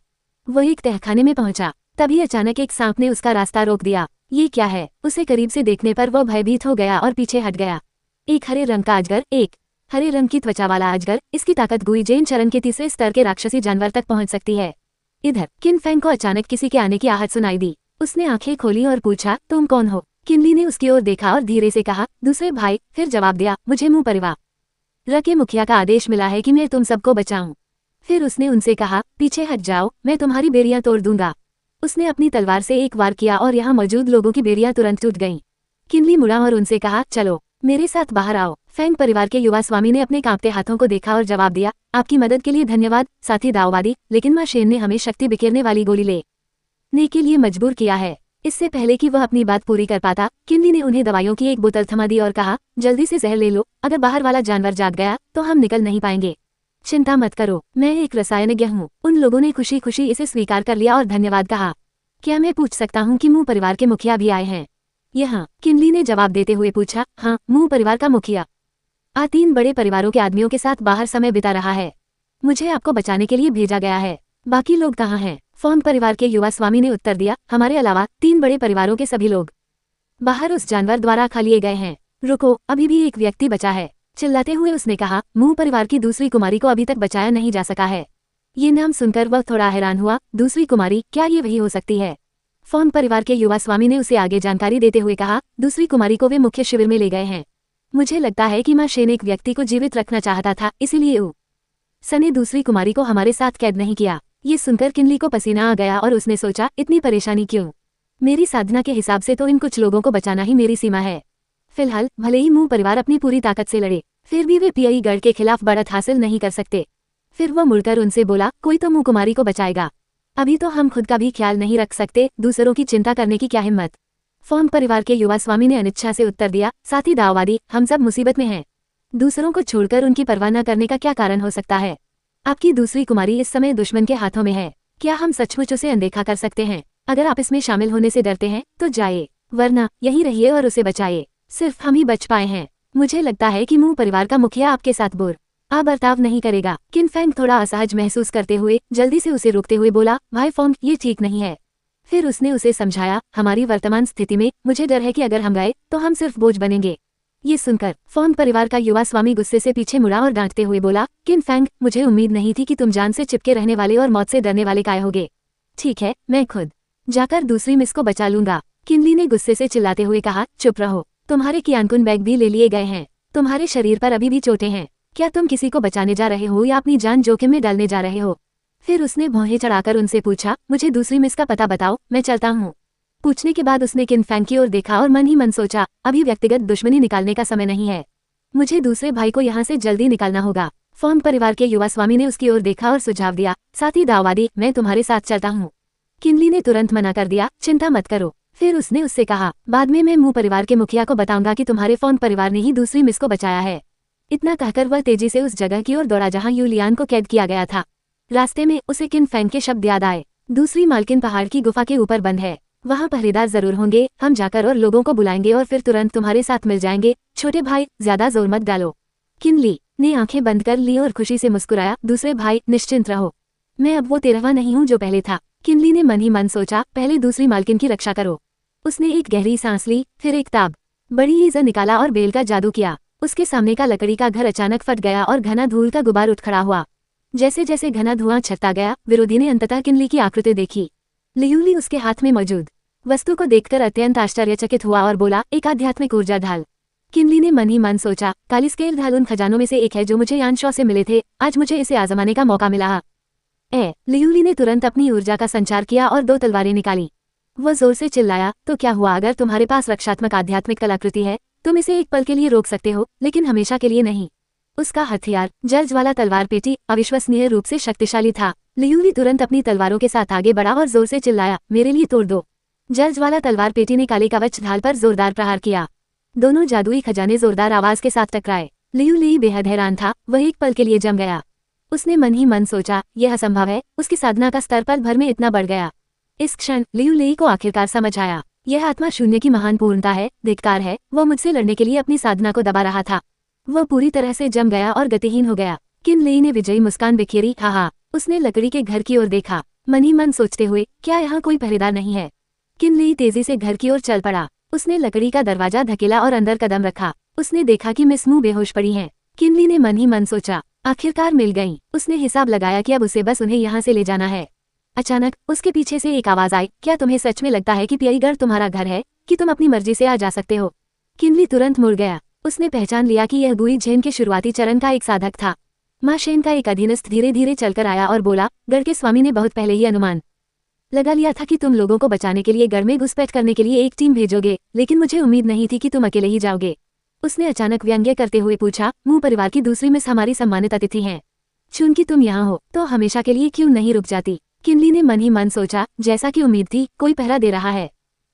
वह एक तहखाने में पहुंचा। तभी अचानक एक सांप ने उसका रास्ता रोक दिया। ये क्या है? उसे करीब से देखने पर वह भयभीत हो गया और पीछे हट गया। एक हरे रंग का अजगर, एक हरे रंग की त्वचा वाला अजगर, इसकी ताकत गुईजेन चरण के तीसरे स्तर के राक्षसी जानवर तक पहुंच सकती है। इधर किन फैंग को अचानक किसी के आने की आहट सुनाई दी। उसने आंखें खोली और पूछा, तुम कौन हो? किनली ने उसकी ओर देखा और धीरे से कहा, दूसरे भाई। फिर जवाब दिया, मुझे मुंह परिवार के मुखिया का आदेश मिला है कि मैं तुम सबको बचाऊं। फिर उसने उनसे कहा, पीछे हट जाओ, मैं तुम्हारी बेड़ियां तोड़ दूंगा। उसने अपनी तलवार से एक वार किया और यहाँ मौजूद लोगों की बेड़ियां तुरंत टूट गईं। किनली मुड़ा और उनसे कहा, चलो मेरे साथ बाहर आओ। फैंग परिवार के युवा स्वामी ने अपने कांपते हाथों को देखा और जवाब दिया, आपकी मदद के लिए धन्यवाद साथी दाओवादी, लेकिन मां शेन ने हमें शक्ति बिखेरने वाली गोली लेने के लिए मजबूर किया है। इससे पहले कि वह अपनी बात पूरी कर पाता, किनली ने उन्हें दवाइयों की एक बोतल थमा दी और कहा, जल्दी से जहर ले लो, अगर बाहर वाला जानवर जाग गया तो हम निकल नहीं पाएंगे। चिंता मत करो, मैं एक रसायनज्ञ हूँ। उन लोगों ने खुशी खुशी इसे स्वीकार कर लिया और धन्यवाद कहा। क्या मैं पूछ सकता हूँ कि मुंह परिवार के मुखिया भी आए हैं यहाँ? किनली ने जवाब देते हुए पूछा, हाँ, मुंह परिवार का मुखिया 3 बड़े परिवारों के आदमियों के साथ बाहर समय बिता रहा है। मुझे आपको बचाने के लिए भेजा गया है। बाकी लोग कहाँ हैं? फॉन्ग परिवार के युवा स्वामी ने उत्तर दिया, हमारे अलावा 3 बड़े परिवारों के सभी लोग बाहर उस जानवर द्वारा खा लिए गए हैं। रुको, अभी भी एक व्यक्ति बचा है। चिल्लाते हुए उसने कहा, मुंह परिवार की दूसरी कुमारी को अभी तक बचाया नहीं जा सका है। ये नाम सुनकर वह थोड़ा हैरान हुआ। दूसरी कुमारी, क्या ये वही हो सकती है? फॉन्ग परिवार के युवा स्वामी ने उसे आगे जानकारी देते हुए कहा, दूसरी कुमारी को वे मुख्य शिविर में ले गए हैं। मुझे लगता है कि मां शेन एक व्यक्ति को जीवित रखना चाहता था, इसीलिए उसने दूसरी कुमारी को हमारे साथ कैद नहीं किया। ये सुनकर किनली को पसीना आ गया और उसने सोचा, इतनी परेशानी क्यों? मेरी साधना के हिसाब से तो इन कुछ लोगों को बचाना ही मेरी सीमा है। फिलहाल भले ही मुंह परिवार अपनी पूरी ताकत से लड़े, फिर भी वे पियईगढ़ के खिलाफ बढ़त हासिल नहीं कर सकते। फिर वह मुड़कर उनसे बोला, कोई तो मुंह कुमारी को बचाएगा। अभी तो हम खुद का भी ख्याल नहीं रख सकते, दूसरों की चिंता करने की क्या हिम्मत? फॉन्ग परिवार के युवा स्वामी ने अनिच्छा से उत्तर दिया, साथी दाओवादी, हम सब मुसीबत में हैं। दूसरों को छोड़कर उनकी परवाह न करने का क्या कारण हो सकता है? आपकी दूसरी कुमारी इस समय दुश्मन के हाथों में है। क्या हम सचमुच उसे अनदेखा कर सकते हैं? अगर आप इसमें शामिल होने से डरते हैं तो जाइए, वरना यहीं रहिए और उसे बचाइए। सिर्फ हम ही बच पाए हैं। मुझे लगता है कि मू परिवार का मुखिया आपके साथ बुरा बर्ताव नहीं करेगा। किन फेंग थोड़ा असहज महसूस करते हुए जल्दी से उसे रोकते हुए बोला, भाई फोंग, ये ठीक नहीं है। फिर उसने उसे समझाया, हमारी वर्तमान स्थिति में मुझे डर है कि अगर हम गए तो हम सिर्फ बोझ बनेंगे। ये सुनकर फोंग परिवार का युवा स्वामी गुस्से से पीछे मुड़ा और डांटते हुए बोला, किन फेंग, मुझे उम्मीद नहीं थी कि तुम जान से चिपके रहने वाले और मौत से डरने वाले काय होगे। ठीक है, मैं खुद जाकर दूसरी मिस को बचा लूंगा। किनली ने गुस्से से चिल्लाते हुए कहा, चुप रहो, तुम्हारे कियानकुन बैग भी ले लिए गए हैं। तुम्हारे शरीर पर अभी भी चोटें हैं। क्या तुम किसी को बचाने जा रहे हो या अपनी जान जोखिम में डालने जा रहे हो? फिर उसने भौहें चढ़ाकर उनसे पूछा, मुझे दूसरी मिस का पता बताओ, मैं चलता हूँ। पूछने के बाद उसने किन फेंग की ओर देखा और मन ही मन सोचा, अभी व्यक्तिगत दुश्मनी निकालने का समय नहीं है। मुझे दूसरे भाई को यहाँ से जल्दी निकालना होगा। फोंग परिवार के युवा स्वामी ने उसकी ओर देखा और सुझाव दिया, साथ ही दावादी, मैं तुम्हारे साथ चलता हूँ। किनली ने तुरंत मना कर दिया, चिंता मत करो। फिर उसने उससे कहा, बाद में मैं मू परिवार के मुखिया को बताऊंगा कि तुम्हारे फोंग परिवार ने ही दूसरी मिस को बचाया है। इतना कहकर वह तेजी से उस जगह की ओर दौड़ा जहाँ यूलियान को कैद किया गया था। रास्ते में उसे किन फेंग के शब्द याद आए, दूसरी मालकिन पहाड़ की गुफा के ऊपर बंद है, वहाँ पहरेदार जरूर होंगे। हम जाकर और लोगों को बुलाएंगे और फिर तुरंत तुम्हारे साथ मिल जाएंगे। छोटे भाई, ज्यादा जोर मत डालो। किनली ने आंखें बंद कर ली और खुशी से मुस्कुराया, दूसरे भाई, निश्चिंत रहो, मैं अब वो तेरहवां नहीं हूँ जो पहले था। किनली ने मन ही मन सोचा, पहले दूसरी मालकिन की रक्षा करो। उसने एक गहरी सांस ली, फिर एक ताब बड़ी ईज़ा निकाला और बेल का जादू किया। उसके सामने का लकड़ी का घर अचानक फट गया और घना धूल का गुबार उठ खड़ा हुआ। जैसे जैसे घना धुआं छटता गया, विरोधी ने अंततः किनली की आकृति देखी। लियूली उसके हाथ में मौजूद वस्तु को देखकर अत्यंत आश्चर्यचकित हुआ और बोला, एक आध्यात्मिक ऊर्जा ढाल। किनली ने मन ही मन सोचा, कालीस्केल ढाल उन खजानों में से एक है जो मुझे यानशॉ से मिले थे। आज मुझे इसे आजमाने का मौका मिला। लियूली ने तुरंत अपनी ऊर्जा का संचार किया और 2 तलवारें निकाली। वह जोर से चिल्लाया, तो क्या हुआ? अगर तुम्हारे पास रक्षात्मक आध्यात्मिक कलाकृति है, तुम इसे एक पल के लिए रोक सकते हो, लेकिन हमेशा के लिए नहीं। उसका हथियार जर्ज वाला तलवार पेटी अविश्वसनीय रूप से शक्तिशाली था। लियूली तुरंत अपनी तलवारों के साथ आगे बढ़ा और जोर से चिल्लाया, मेरे लिए तोड़ दो। जर्ज वाला तलवार पेटी ने काले कवच ढाल पर जोरदार प्रहार किया। दोनों जादुई खजाने जोरदार आवाज के साथ टकराए। लियूली बेहद हैरान था, वह एक पल के लिए जम गया। उसने मन ही मन सोचा, यह असंभव है। उसकी साधना का स्तर पल भर में इतना बढ़ गया। इस क्षण लियूली को आखिरकार समझ आया, यह आत्मा शून्य की महान पूर्णता है, धिक्कार है। वह मुझसे लड़ने के लिए अपनी साधना को दबा रहा था। वह पूरी तरह से जम गया और गतिहीन हो गया। किनली ने विजयी मुस्कान बिखेरी, हा। उसने लकड़ी के घर की ओर देखा, मन ही मन सोचते हुए, क्या यहाँ कोई पहरेदार नहीं है? किनली तेजी से घर की ओर चल पड़ा। उसने लकड़ी का दरवाजा धकेला और अंदर कदम रखा। उसने देखा कि मिस मू बेहोश पड़ी हैं। किनली ने मन ही मन सोचा, आखिरकार मिल गईं। उसने हिसाब लगाया कि अब उसे बस उन्हें यहाँ से ले जाना है। अचानक उसके पीछे से एक आवाज आई, क्या तुम्हें सच में लगता है कि पियईगढ़ तुम्हारा घर है, कि तुम अपनी मर्जी से आ जा सकते हो? किनली तुरंत मुड़ गया। उसने पहचान लिया कि यह गुई झेन के शुरुआती चरण का एक साधक था। माँ शेन का एक अधीनस्थ धीरे धीरे चलकर आया और बोला, गढ़ के स्वामी ने बहुत पहले ही अनुमान लगा लिया था कि तुम लोगों को बचाने के लिए गढ़ में घुसपैठ करने के लिए एक टीम भेजोगे, लेकिन मुझे उम्मीद नहीं थी कि तुम अकेले ही जाओगे। उसने अचानक व्यंग्य करते हुए पूछा, मू परिवार की दूसरी मिस हमारी सम्मानित अतिथि हैं। चूंकि तुम यहाँ हो तो हमेशा के लिए क्यों नहीं रुक जाती? किनली ने मन ही मन सोचा, जैसा कि उम्मीद थी, कोई पहरा दे रहा है।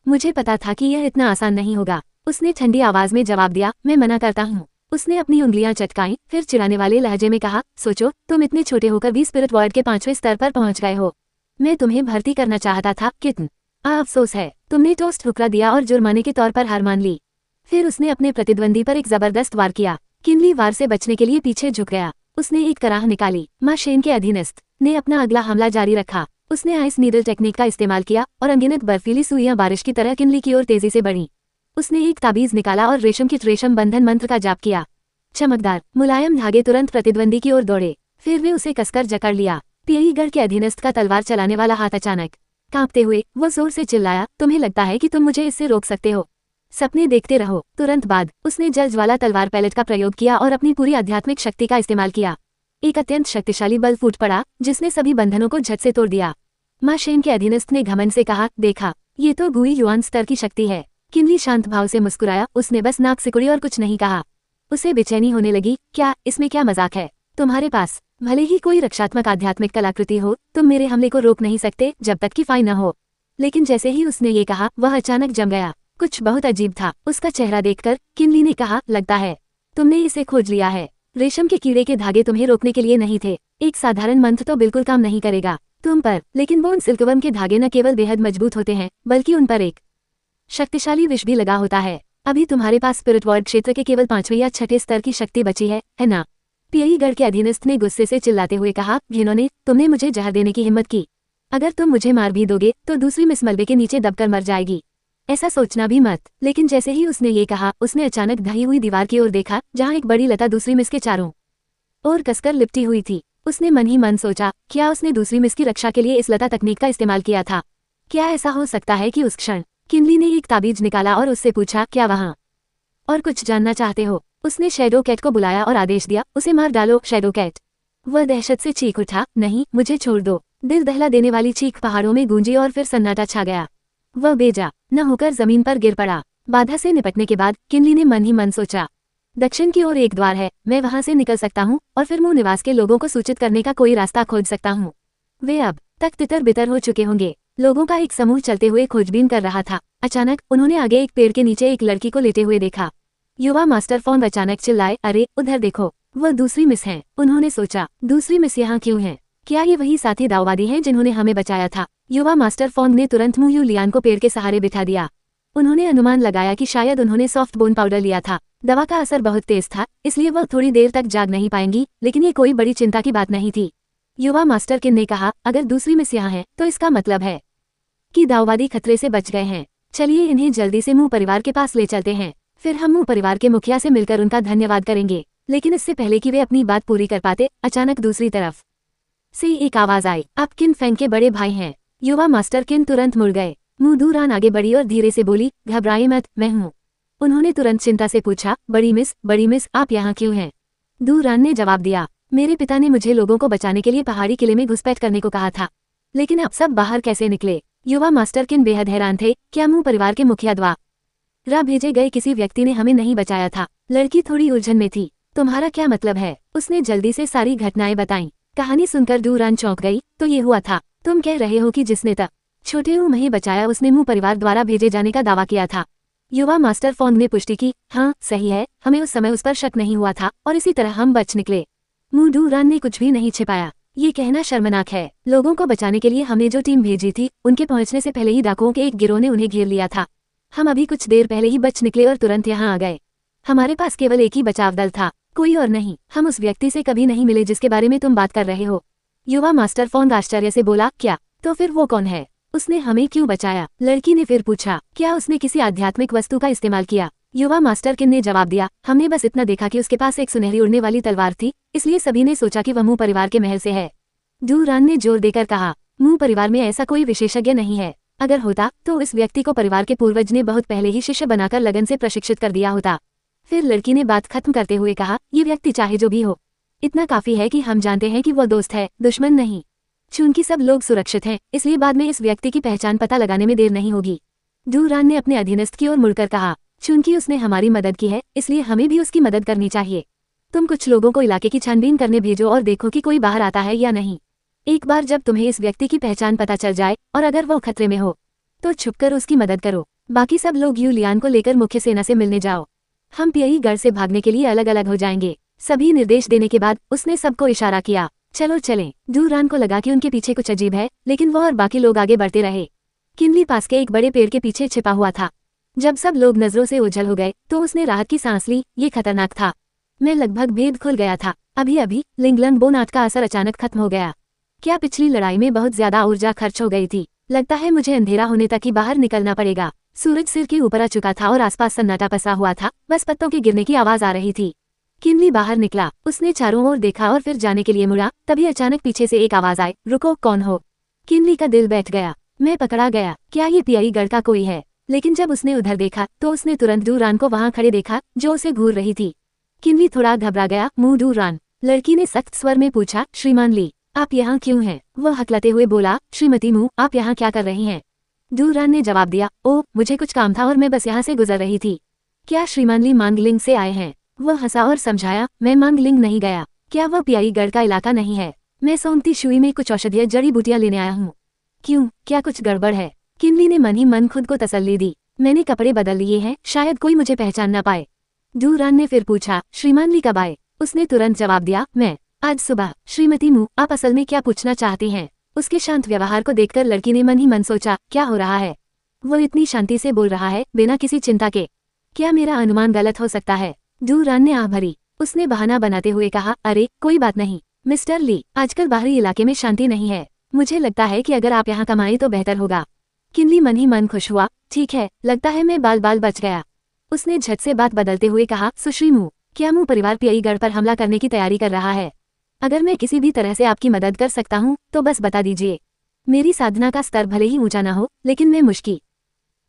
मुझे पता था कि यह इतना आसान नहीं होगा। उसने ठंडी आवाज में जवाब दिया, मैं मना करता हूँ। उसने अपनी उंगलियां चटकाईं, फिर चिढ़ाने वाले लहजे में कहा, सोचो, तुम इतने छोटे होकर भी स्पिरिट वर्ल्ड के 5वें स्तर पर पहुंच गए हो। मैं तुम्हें भर्ती करना चाहता था, कितना अफसोस है, तुमने टोस्ट ठुकरा दिया और जुर्माने के तौर पर हार मान ली। फिर उसने अपने प्रतिद्वंदी पर एक जबरदस्त वार किया। किनली वार से बचने के लिए पीछे झुक गया। उसने एक कराह निकाली। माँ शेन के अधीनस्थ ने अपना अगला हमला जारी रखा। उसने आइस नीडल टेक्निक का इस्तेमाल किया और अनगिनत बर्फीली सुइयां बारिश की तरह किनली की ओर तेजी से बढ़ीं। उसने एक ताबीज निकाला और रेशम की रेशम बंधन मंत्र का जाप किया। चमकदार मुलायम धागे तुरंत प्रतिद्वंदी की ओर दौड़े। फिर वे उसे कसकर जकड़ लिया। पियईगढ़ के अधीनस्थ का तलवार चलाने वाला हाथ अचानक कांपते हुए वो जोर से चिल्लाया, तुम्हें लगता है कि तुम मुझे इससे रोक सकते हो? सपने देखते रहो। तुरंत बाद उसने जल्ज वाला तलवार पैलेट का प्रयोग किया और अपनी पूरी आध्यात्मिक शक्ति का इस्तेमाल किया। एक अत्यंत शक्तिशाली बल फूट पड़ा जिसने सभी बंधनों को झट से तोड़ दिया। माँ शेन के अधीनस्थ ने घमंड से कहा, देखा, ये तो गुई युआन स्तर की शक्ति है। किनली शांत भाव से मुस्कुराया। उसने बस नाक सिकुड़ी और कुछ नहीं कहा। उसे बेचैनी होने लगी। क्या इसमें क्या मजाक है? तुम्हारे पास भले ही कोई रक्षात्मक आध्यात्मिक कलाकृति हो, तुम मेरे हमले को रोक नहीं सकते जब तक कि फाई न हो। लेकिन जैसे ही उसने ये कहा, वह अचानक जम गया। कुछ बहुत अजीब था उसका चेहरा देखकर। किनली ने कहा, लगता है तुमने इसे खोज लिया है। रेशम के कीड़े के धागे तुम्हें रोकने के लिए नहीं थे। एक साधारण मंत्र तो बिल्कुल काम नहीं करेगा। तुम पर, लेकिन वो उन सिल्कवर्म के धागे न केवल बेहद मजबूत होते हैं बल्कि उन पर एक शक्तिशाली विष भी लगा होता है। अभी तुम्हारे पास स्पिरिट वर्ल्ड क्षेत्र के केवल 5वें या 6ठे स्तर की शक्ति बची है ना? पियईगढ़ के अधीनस्थ ने गुस्से से चिल्लाते हुए कहा, घिनौने, तुमने मुझे जहर देने की हिम्मत की। अगर तुम मुझे मार भी दोगे तो दूसरी मिस मलबे के नीचे दबकर मर जाएगी। ऐसा सोचना भी मत। लेकिन जैसे ही उसने ये कहा, उसने अचानक ढही हुई दीवार की ओर देखा जहाँ एक बड़ी लता दूसरी मिस के चारों ओर कसकर लिपटी हुई थी। उसने मन ही मन सोचा, क्या उसने दूसरी मिस की रक्षा के लिए इस लता तकनीक का इस्तेमाल किया था? क्या ऐसा हो सकता है कि उस क्षण किनली ने एक ताबीज निकाला और उससे पूछा, क्या वहाँ और कुछ जानना चाहते हो? उसने शैडो कैट को बुलाया और आदेश दिया, उसे मार डालो शैडो कैट। वह दहशत से चीख उठा, नहीं, मुझे छोड़ दो। दिल दहला देने वाली चीख पहाड़ों में गूंजी और फिर सन्नाटा छा गया। वह बेजा न होकर जमीन पर गिर पड़ा। बाधा से निपटने के बाद किनली ने मन ही मन सोचा, दक्षिण की ओर एक द्वार है, मैं वहां से निकल सकता हूँ और फिर मुंह निवास के लोगों को सूचित करने का कोई रास्ता खोज सकता हूँ। वे अब तक तितर बितर हो चुके होंगे। लोगों का एक समूह चलते हुए खोजबीन कर रहा था। अचानक उन्होंने आगे एक पेड़ के नीचे एक लड़की को लेटे हुए देखा। युवा मास्टर फॉन्ड अचानक चिल्लाए, अरे उधर देखो, वह दूसरी मिस है। उन्होंने सोचा, दूसरी मिस यहाँ क्यों है? क्या ये वही साथी दाववादी हैं जिन्होंने हमें बचाया था? युवा मास्टर फॉन्ड ने तुरंत मुंह लियान को पेड़ के सहारे बिठा दिया। उन्होंने अनुमान लगाया कि शायद उन्होंने सॉफ्ट बोन पाउडर लिया था। दवा का असर बहुत तेज था, इसलिए वह थोड़ी देर तक जाग नहीं पाएंगी, लेकिन ये कोई बड़ी चिंता की बात नहीं थी। युवा मास्टर किन ने कहा, अगर दूसरी मिस यहाँ है तो इसका मतलब है कि दाववादी खतरे से बच गए हैं। चलिए इन्हें जल्दी से मुंह परिवार के पास ले चलते हैं, फिर हम मुंह परिवार के मुखिया से मिलकर उनका धन्यवाद करेंगे। लेकिन इससे पहले कि वे अपनी बात पूरी कर पाते, अचानक दूसरी तरफ से एक आवाज आई, आप किन फैंग के बड़े भाई हैं? युवा मास्टर किन तुरंत मुड़ गए। मुंह दूरान आगे बढ़ी और धीरे से बोली, घबराइए मत, मैं हूँ। उन्होंने तुरंत चिंता से पूछा, बड़ी मिस आप यहाँ क्यों हैं? दूरान ने जवाब दिया, मेरे पिता ने मुझे लोगों को बचाने के लिए पहाड़ी किले में घुसपैठ करने को कहा था, लेकिन अब सब बाहर कैसे निकले? युवा मास्टर किन बेहद हैरान थे, क्या मुंह परिवार के मुखिया द्वारा भेजे गए किसी व्यक्ति ने हमें नहीं बचाया था? लड़की थोड़ी उलझन में थी। तुम्हारा क्या मतलब है? उसने जल्दी से सारी घटनाएं बताईं। कहानी सुनकर दूरान चौंक गई, तो ये हुआ था, तुम कह रहे हो कि जिसने तक छोटे उम्र बचाया उसने मुंह परिवार द्वारा भेजे जाने का दावा किया था? युवा मास्टर फॉन्ग ने पुष्टि की, हाँ सही है, हमें उस समय उस पर शक नहीं हुआ था और इसी तरह हम बच निकले। मुंह दूरान ने कुछ भी नहीं छिपाया। ये कहना शर्मनाक है, लोगों को बचाने के लिए हमने जो टीम भेजी थी, उनके पहुंचने से पहले ही डाकुओं के एक गिरोह ने उन्हें घेर लिया था। हम अभी कुछ देर पहले ही बच निकले और तुरंत यहाँ आ गए। हमारे पास केवल एक ही बचाव दल था, कोई और नहीं। हम उस व्यक्ति से कभी नहीं मिले जिसके बारे में तुम बात कर रहे हो। युवा मास्टर फॉन्ग आश्चर्य से बोला, क्या? तो फिर वो कौन है? उसने हमें क्यों बचाया? लड़की ने फिर पूछा, क्या उसने किसी आध्यात्मिक वस्तु का इस्तेमाल किया? युवा मास्टर किन ने जवाब दिया, हमने बस इतना देखा कि उसके पास एक सुनहरी उड़ने वाली तलवार थी, इसलिए सभी ने सोचा कि वह मुंह परिवार के महल से है। दूरान ने जोर देकर कहा, मुंह परिवार में ऐसा कोई विशेषज्ञ नहीं है। अगर होता तो इस व्यक्ति को परिवार के पूर्वज ने बहुत पहले ही शिष्य बनाकर लगन से प्रशिक्षित कर दिया होता। फिर लड़की ने बात खत्म करते हुए कहा, ये व्यक्ति चाहे जो भी हो, इतना काफी है कि हम जानते हैं कि वह दोस्त है, दुश्मन नहीं। चूंकि सब लोग सुरक्षित हैं, इसलिए बाद में इस व्यक्ति की पहचान पता लगाने में देर नहीं होगी। दूरान ने अपने अधीनस्थ की ओर मुड़कर कहा, चूंकि उसने हमारी मदद की है, इसलिए हमें भी उसकी मदद करनी चाहिए। तुम कुछ लोगों को इलाके की छानबीन करने भेजो और देखो कि कोई बाहर आता है या नहीं। एक बार जब तुम्हें इस व्यक्ति की पहचान पता चल जाए और अगर वो खतरे में हो तो छुपकर उसकी मदद करो। बाकी सब लोग यूलियान को लेकर मुख्य सेना से मिलने जाओ। हम पियईगढ़ से भागने के लिए अलग अलग हो जाएंगे। सभी निर्देश देने के बाद उसने सबको इशारा किया, चलो चलें। दूरान को लगा कि उनके पीछे कुछ अजीब है, लेकिन वो और बाकी लोग आगे बढ़ते रहे। किनली पास के एक बड़े पेड़ के पीछे छिपा हुआ था। जब सब लोग नजरों से ओझल हो गए तो उसने राहत की सांस ली। ये खतरनाक था। मैं लगभग भेद खुल गया था। अभी अभी लिंगलंग बोनाट का असर अचानक खत्म हो गया। क्या पिछली लड़ाई में बहुत ज्यादा ऊर्जा खर्च हो गई थी? लगता है मुझे अंधेरा होने तक ही बाहर निकलना पड़ेगा। सूरज सिर के ऊपर आ चुका था और आसपास सन्नाटा पसरा हुआ था, बस पत्तों के गिरने की आवाज आ रही थी। किनली बाहर निकला। उसने चारों ओर देखा और फिर जाने के लिए मुड़ा। तभी अचानक पीछे से एक आवाज आई, रुको, कौन हो? किनली का दिल बैठ गया। मैं पकड़ा गया। क्या ये पियईगढ़ का कोई है? लेकिन जब उसने उधर देखा तो उसने तुरंत दूरान को वहां खड़े देखा जो उसे घूर रही थी। किनली थोड़ा घबरा गया। मुंह दूरान। लड़की ने सख्त स्वर में पूछा, श्रीमान ली, आप यहाँ क्यों हैं? वह हकलाते हुए बोला, श्रीमती मुँह, आप यहाँ क्या कर रही हैं? दूरान ने जवाब दिया, ओ, मुझे कुछ काम था और मैं बस यहाँ से गुजर रही थी। क्या श्रीमान ली मांगलिंग से आए हैं? वह हंसा और समझाया, मैं मांगलिंग नहीं गया। क्या वह पियईगढ़ का इलाका नहीं है? मैं सोमती शुई में कुछ औषधीय जड़ी बूटियां लेने आया हूँ। क्यों, क्या कुछ गड़बड़ है? किनली ने मन ही मन खुद को तसल्ली दी। मैंने कपड़े बदल लिए हैं, शायद कोई मुझे पहचान न पाए। दूरान ने फिर पूछा, श्रीमान ली कब आए? उसने तुरंत जवाब दिया, मैं आज सुबह। श्रीमती मुँह, आप असल में क्या पूछना चाहती हैं? उसके शांत व्यवहार को देखकर लड़की ने मन ही मन सोचा, क्या हो रहा है? वो इतनी शांति से बोल रहा है, बिना किसी चिंता के। क्या मेरा अनुमान गलत हो सकता है? डूरान ने आह भरी। उसने बहाना बनाते हुए कहा, अरे कोई बात नहीं मिस्टर ली, आजकल बाहरी इलाके में शांति नहीं है। मुझे लगता है कि अगर आप यहाँ कमाएं तो बेहतर होगा। किनली मन ही मन खुश हुआ। ठीक है, लगता है मैं बाल बाल बच गया। उसने झट से बात बदलते हुए कहा, सुश्री मू, क्या मू परिवार पियईगढ़ पर हमला करने की तैयारी कर रहा है? अगर मैं किसी भी तरह से आपकी मदद कर सकता हूँ तो बस बता दीजिए। मेरी साधना का स्तर भले ही ऊंचा न हो, लेकिन मैं मुश्किल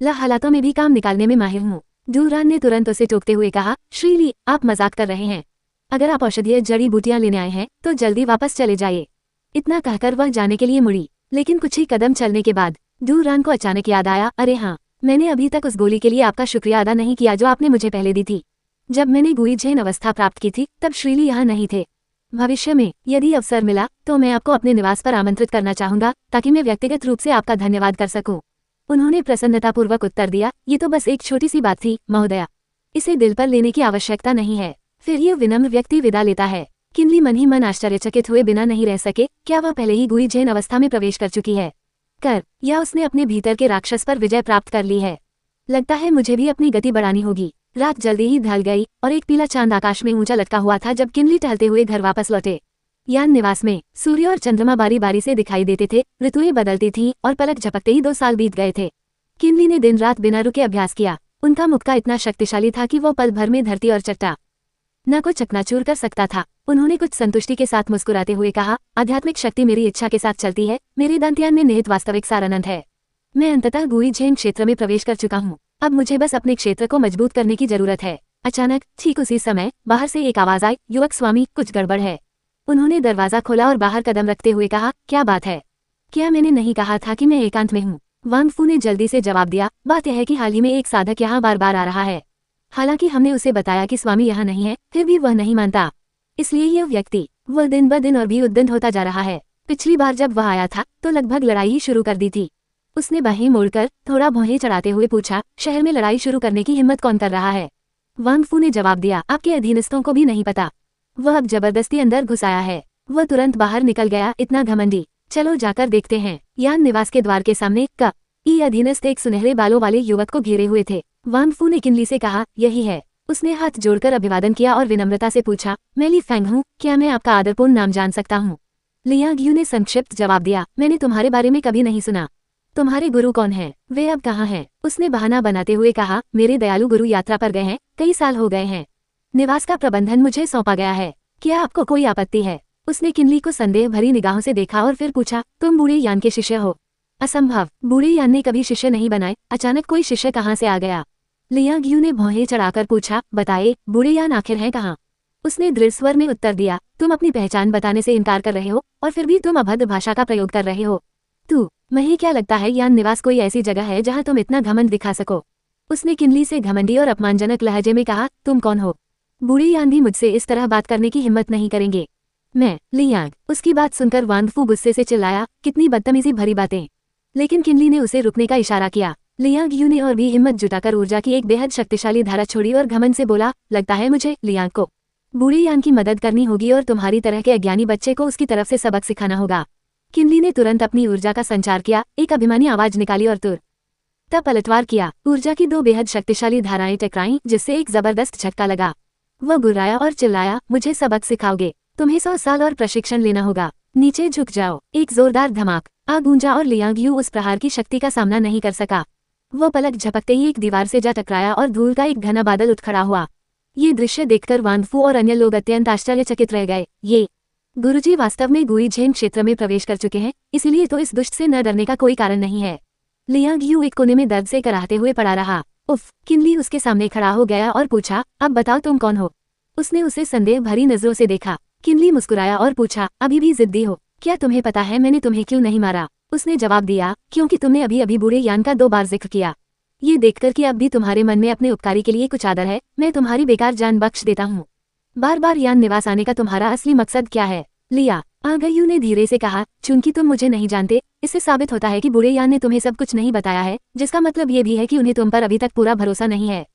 हालातों में भी काम निकालने में माहिर हूँ। डूरान ने तुरंत उसे टोकते हुए कहा, श्रीली, आप मजाक कर रहे हैं। अगर आप औषधीय जड़ी बूटियां लेने आए हैं तो जल्दी वापस चले जाइए। इतना कहकर वह जाने के लिए मुड़ी, लेकिन कुछ ही कदम चलने के बाद डूरान को अचानक याद आया, अरे हाँ, मैंने अभी तक उस गोली के लिए आपका शुक्रिया अदा नहीं किया जो आपने मुझे पहले दी थी। जब मैंने गुई झेन अवस्था प्राप्त की थी तब श्रीली यहाँ नहीं थे। भविष्य में यदि अवसर मिला तो मैं आपको अपने निवास पर आमंत्रित करना चाहूंगा ताकि मैं व्यक्तिगत रूप से आपका धन्यवाद कर सकूं। उन्होंने प्रसन्नतापूर्वक उत्तर दिया, ये तो बस एक छोटी सी बात थी महोदया, इसे दिल पर लेने की आवश्यकता नहीं है। फिर ये विनम्र व्यक्ति विदा लेता है। किनली मन ही मन आश्चर्यचकित हुए बिना नहीं रह सके। क्या वह पहले ही गुई झेन अवस्था में प्रवेश कर चुकी है, या उसने अपने भीतर के राक्षस पर विजय प्राप्त कर ली है? लगता है मुझे भी अपनी गति बढ़ानी होगी। रात जल्दी ही ढल गई और एक पीला चांद आकाश में ऊंचा लटका हुआ था जब किनली टहलते हुए घर वापस लौटे। यान निवास में सूर्य और चंद्रमा बारी बारी से दिखाई देते थे, ऋतुएं बदलती थीं और पलक झपकते ही 2 साल बीत गए थे। किनली ने दिन रात बिना रुके अभ्यास किया। उनका मुक्का इतना शक्तिशाली था कि वो पल भर में धरती और चट्टानों को चकनाचूर कर सकता था। उन्होंने कुछ संतुष्टि के साथ मुस्कुराते हुए कहा, आध्यात्मिक शक्ति मेरी इच्छा के साथ चलती है, मेरे दंत्यान में निहित वास्तविक सारानंद है। मैं अंततः गुई झेन क्षेत्र में प्रवेश कर चुका हूँ। अब मुझे बस अपने क्षेत्र को मजबूत करने की जरूरत है। अचानक ठीक उसी समय बाहर से एक आवाज आई, युवक स्वामी, कुछ गड़बड़ है। उन्होंने दरवाजा खोला और बाहर कदम रखते हुए कहा, क्या बात है? क्या मैंने नहीं कहा था कि मैं एकांत में हूँ? वांग फू ने जल्दी से जवाब दिया, बात यह है कि हाल ही में एक साधक यहाँ बार बार आ रहा है। हालांकि हमने उसे बताया कि स्वामी यहाँ नहीं है, फिर भी वह नहीं मानता। इसलिए यह व्यक्ति वह दिन ब दिन और भी उद्दंड होता जा रहा है। पिछली बार जब वह आया था तो लगभग लड़ाई ही शुरू कर दी थी। उसने बाहें मोड़कर थोड़ा भौहें चढ़ाते हुए पूछा, शहर में लड़ाई शुरू करने की हिम्मत कौन कर रहा है? वांग फू ने जवाब दिया, आपके अधीनस्थों को भी नहीं पता। वह अब जबरदस्ती अंदर घुस आया है। वह तुरंत बाहर निकल गया, इतना घमंडी। चलो जाकर देखते हैं। यान निवास के द्वार के सामने अधीनस्थ एक सुनहरे बालों वाले युवक को घेरे हुए थे। वांग फू ने किनली से कहा, यही है। उसने हाथ जोड़कर अभिवादन किया और विनम्रता से पूछा, मैं ली फैंग हूँ, क्या मैं आपका आदरपूर्ण नाम जान सकता हूँ? लियांग यू ने संक्षिप्त जवाब दिया, मैंने तुम्हारे बारे में कभी नहीं सुना। तुम्हारे गुरु कौन हैं? वे अब कहाँ हैं? उसने बहाना बनाते हुए कहा, मेरे दयालु गुरु यात्रा पर गए हैं, कई साल हो गए हैं। निवास का प्रबंधन मुझे सौंपा गया है। क्या आपको कोई आपत्ति है? उसने किनली को संदेह भरी निगाहों से देखा और फिर पूछा, तुम बूढ़े यान के शिष्य हो? असंभव, बूढ़े यान ने कभी शिष्य नहीं बनाए, अचानक कोई शिष्य कहाँ से आ गया? लियांग यू ने भौहें चढ़ाकर पूछा, बताइए, बूढ़े यान आखिर हैं कहाँ? उसने दृढ़ स्वर में उत्तर दिया, तुम अपनी पहचान बताने से इनकार कर रहे हो और फिर भी तुम अभद्र भाषा का प्रयोग कर रहे हो। तुम्हें क्या लगता है यान निवास कोई ऐसी जगह है जहाँ तुम इतना घमंड दिखा सको? उसने किनली से घमंडी और अपमानजनक लहजे में कहा, तुम कौन हो? बूढ़े यान भी मुझसे इस तरह बात करने की हिम्मत नहीं करेंगे। मैं लियांग। उसकी बात सुनकर वांग फू गुस्से से चिल्लाया, कितनी बदतमीजी भरी बातें। लेकिन किनली ने उसे रुकने का इशारा किया। लियांग यू ने और भी हिम्मत जुटाकर ऊर्जा की एक बेहद शक्तिशाली धारा छोड़ी और घमंड से बोला, लगता है मुझे लियांग को बूढ़े यान की मदद करनी होगी और तुम्हारी तरह के अज्ञानी बच्चे को उसकी तरफ से सबक सिखाना होगा। किनली ने तुरंत अपनी ऊर्जा का संचार किया, एक अभिमानी आवाज निकाली और तब पलटवार किया। ऊर्जा की 2 बेहद शक्तिशाली धाराएं टकराईं जिससे एक जबरदस्त झटका लगा। वह गुर्राया और चिल्लाया, मुझे सबक सिखाओगे? तुम्हें 100 साल और प्रशिक्षण लेना होगा। नीचे झुक जाओ। एक जोरदार धमाक आ गूंजा और लियांग यू उस प्रहार की शक्ति का सामना नहीं कर सका। वो पलक झपकते ही एक दीवार से जा टकराया और धूल का एक घना बादल उठ खड़ा हुआ। ये दृश्य देखकर वांग फू और अन्य लोग अत्यंत आश्चर्यचकित रह गए। ये गुरुजी वास्तव में गुई झेन क्षेत्र में प्रवेश कर चुके हैं, इसलिए तो इस दुष्ट से न डरने का कोई कारण नहीं है। लियांग यू एक कोने में दर्द से कराहते हुए पड़ा रहा। उफ! किनली उसके सामने खड़ा हो गया और पूछा, अब बताओ तुम कौन हो? उसने उसे संदेह भरी नजरों से देखा। किनली मुस्कुराया और पूछा, अभी भी जिद्दी हो? क्या तुम्हें पता है मैंने तुम्हें क्यों नहीं मारा? उसने जवाब दिया, क्योंकि तुमने अभी अभी बूढ़े यान का 2 बार जिक्र किया। ये देखकर कि अब भी तुम्हारे मन में अपने उपकारी के लिए कुछ आदर है, मैं तुम्हारी बेकार जान बख्श देता हूँ। बार बार यान निवास आने का तुम्हारा असली मकसद क्या है? लिया आगयू ने धीरे से कहा, चूंकि तुम मुझे नहीं जानते, इससे साबित होता है कि बूढ़े यान ने तुम्हें सब कुछ नहीं बताया है, जिसका मतलब ये भी है कि उन्हें तुम पर अभी तक पूरा भरोसा नहीं है।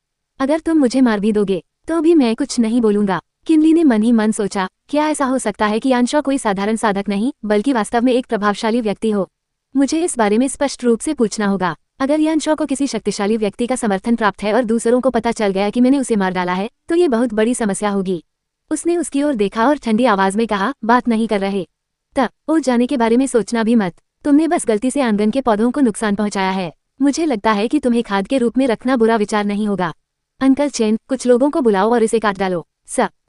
अगर तुम मुझे मार भी दोगे तो भी मैं कुछ नहीं बोलूंगा। किनली ने मन ही मन सोचा, क्या ऐसा हो सकता है कि यानशॉ कोई साधारण साधक नहीं बल्कि वास्तव में एक प्रभावशाली व्यक्ति हो। मुझे इस बारे में स्पष्ट रूप से पूछना होगा। अगर यानशॉ को किसी शक्तिशाली व्यक्ति का समर्थन प्राप्त है और दूसरों को पता चल गया कि मैंने उसे मार डाला है तो ये बहुत बड़ी समस्या होगी। उसने उसकी ओर देखा और ठंडी आवाज में कहा, बात नहीं कर रहे ओ जाने के बारे में सोचना भी मत। तुमने बस गलती से आंगन के पौधों को नुकसान पहुंचाया है। मुझे लगता है कि तुम्हें खाद के रूप में रखना बुरा विचार नहीं होगा। अंकल चेन, कुछ लोगों को बुलाओ और इसे काट डालो।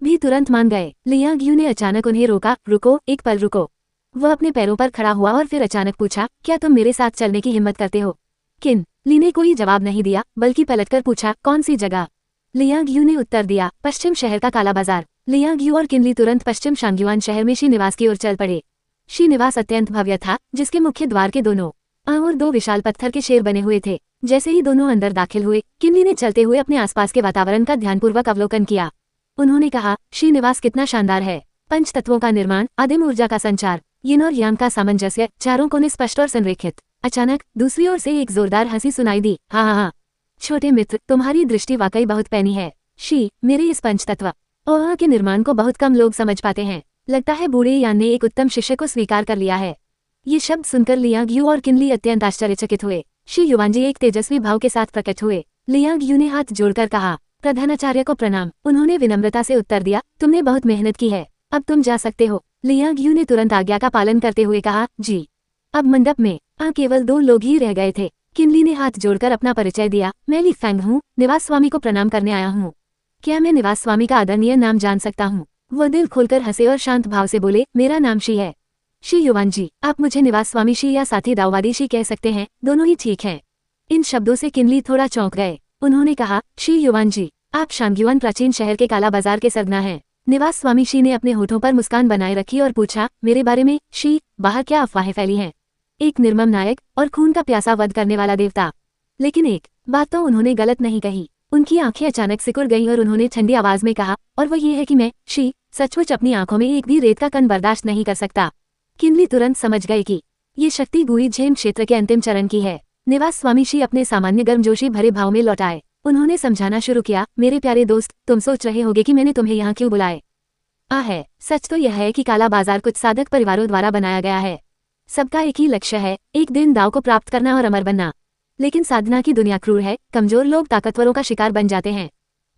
भी तुरंत मान गए। लियांग यू ने अचानक उन्हें रोका, रुको, एक पल रुको। वह अपने पैरों पर खड़ा हुआ और फिर अचानक पूछा, क्या तुम मेरे साथ चलने की हिम्मत करते हो? किन ली ने कोई जवाब नहीं दिया बल्कि पलटकर पूछा, कौन सी जगह? लियांग यू ने उत्तर दिया, पश्चिम शहर का काला बाजार। लियांग यू और किनली तुरंत पश्चिम शांग्युआन शहर में शी निवास की ओर चल पड़े। शी निवास अत्यंत भव्य था, जिसके मुख्य द्वार के दोनों और दो विशाल पत्थर के शेर बने हुए थे। जैसे ही दोनों अंदर दाखिल हुए, किनली ने चलते हुए अपने आसपास के वातावरण का ध्यानपूर्वक अवलोकन किया। उन्होंने कहा, शी निवास कितना शानदार है। पंच तत्वों का निर्माण, आदिम ऊर्जा का संचार, यिन और यांग का सामंजस्य, चारों कोने स्पष्ट और संरेखित। अचानक दूसरी ओर से एक जोरदार हंसी सुनाई दी। हाँ, छोटे मित्र, तुम्हारी दृष्टि वाकई बहुत पैनी है। शी, मेरे इस पंचतत्व और के निर्माण को बहुत कम लोग समझ पाते हैं। लगता है बूढ़े यान ने एक उत्तम शिष्य को स्वीकार कर लिया है। ये शब्द सुनकर लियांग यू और किनली अत्यंत आश्चर्यचकित हुए। शी युवांजी एक तेजस्वी भाव के साथ प्रकट हुए। लियांग यू ने हाथ जोड़कर कहा, प्रधानाचार्य को प्रणाम। उन्होंने विनम्रता से उत्तर दिया, तुमने बहुत मेहनत की है, अब तुम जा सकते हो। लियांग यू ने तुरंत आज्ञा का पालन करते हुए कहा, जी। अब मंडप में केवल 2 लोग ही रह गए थे। किनली ने हाथ जोड़कर अपना परिचय दिया, मैं ली फैंग हूँ, निवास स्वामी को प्रणाम करने आया हूँ। क्या मैं निवास स्वामी का आदरणीय नाम जान सकता हूँ? वह दिल खोलकर हंसे और शांत भाव से बोले, मेरा नाम शी है। शी युवांजी, आप मुझे निवास स्वामी शी या साथी दाऊवादी शी कह सकते हैं, दोनों ही ठीक हैं। इन शब्दों से किनली थोड़ा चौंक गए। उन्होंने कहा, शी युवांजी, आप शांग्युआन प्राचीन शहर के काला बाजार के सरगना हैं। निवास स्वामी शी ने अपने होठों पर मुस्कान बनाए रखी और पूछा, मेरे बारे में? शी, बाहर क्या अफवाहें फैली हैं? एक निर्मम नायक और खून का प्यासा वध करने वाला देवता। लेकिन एक बात तो उन्होंने गलत नहीं कही। उनकी आंखें अचानक सिकुड़ गईं और उन्होंने ठंडी आवाज में कहा, और वह ये है कि मैं, शी, सचमुच अपनी आंखों में एक भी रेत का कण बर्दाश्त नहीं कर सकता। किनली तुरंत समझ गए कि ये शक्ति गुई झेम क्षेत्र के अंतिम चरण की है। निवास स्वामी शी अपने सामान्य गर्मजोशी भरे भाव में लौट आए। उन्होंने समझाना शुरू किया, मेरे प्यारे दोस्त, तुम सोच रहे होगे कि मैंने तुम्हें यहाँ क्यों बुलाए। है सच तो यह है कि काला बाजार कुछ साधक परिवारों द्वारा बनाया गया है। सबका एक ही लक्ष्य है, एक दिन दाव को प्राप्त करना और अमर बनना। लेकिन साधना की दुनिया क्रूर है, कमजोर लोग ताकतवरों का शिकार बन जाते हैं।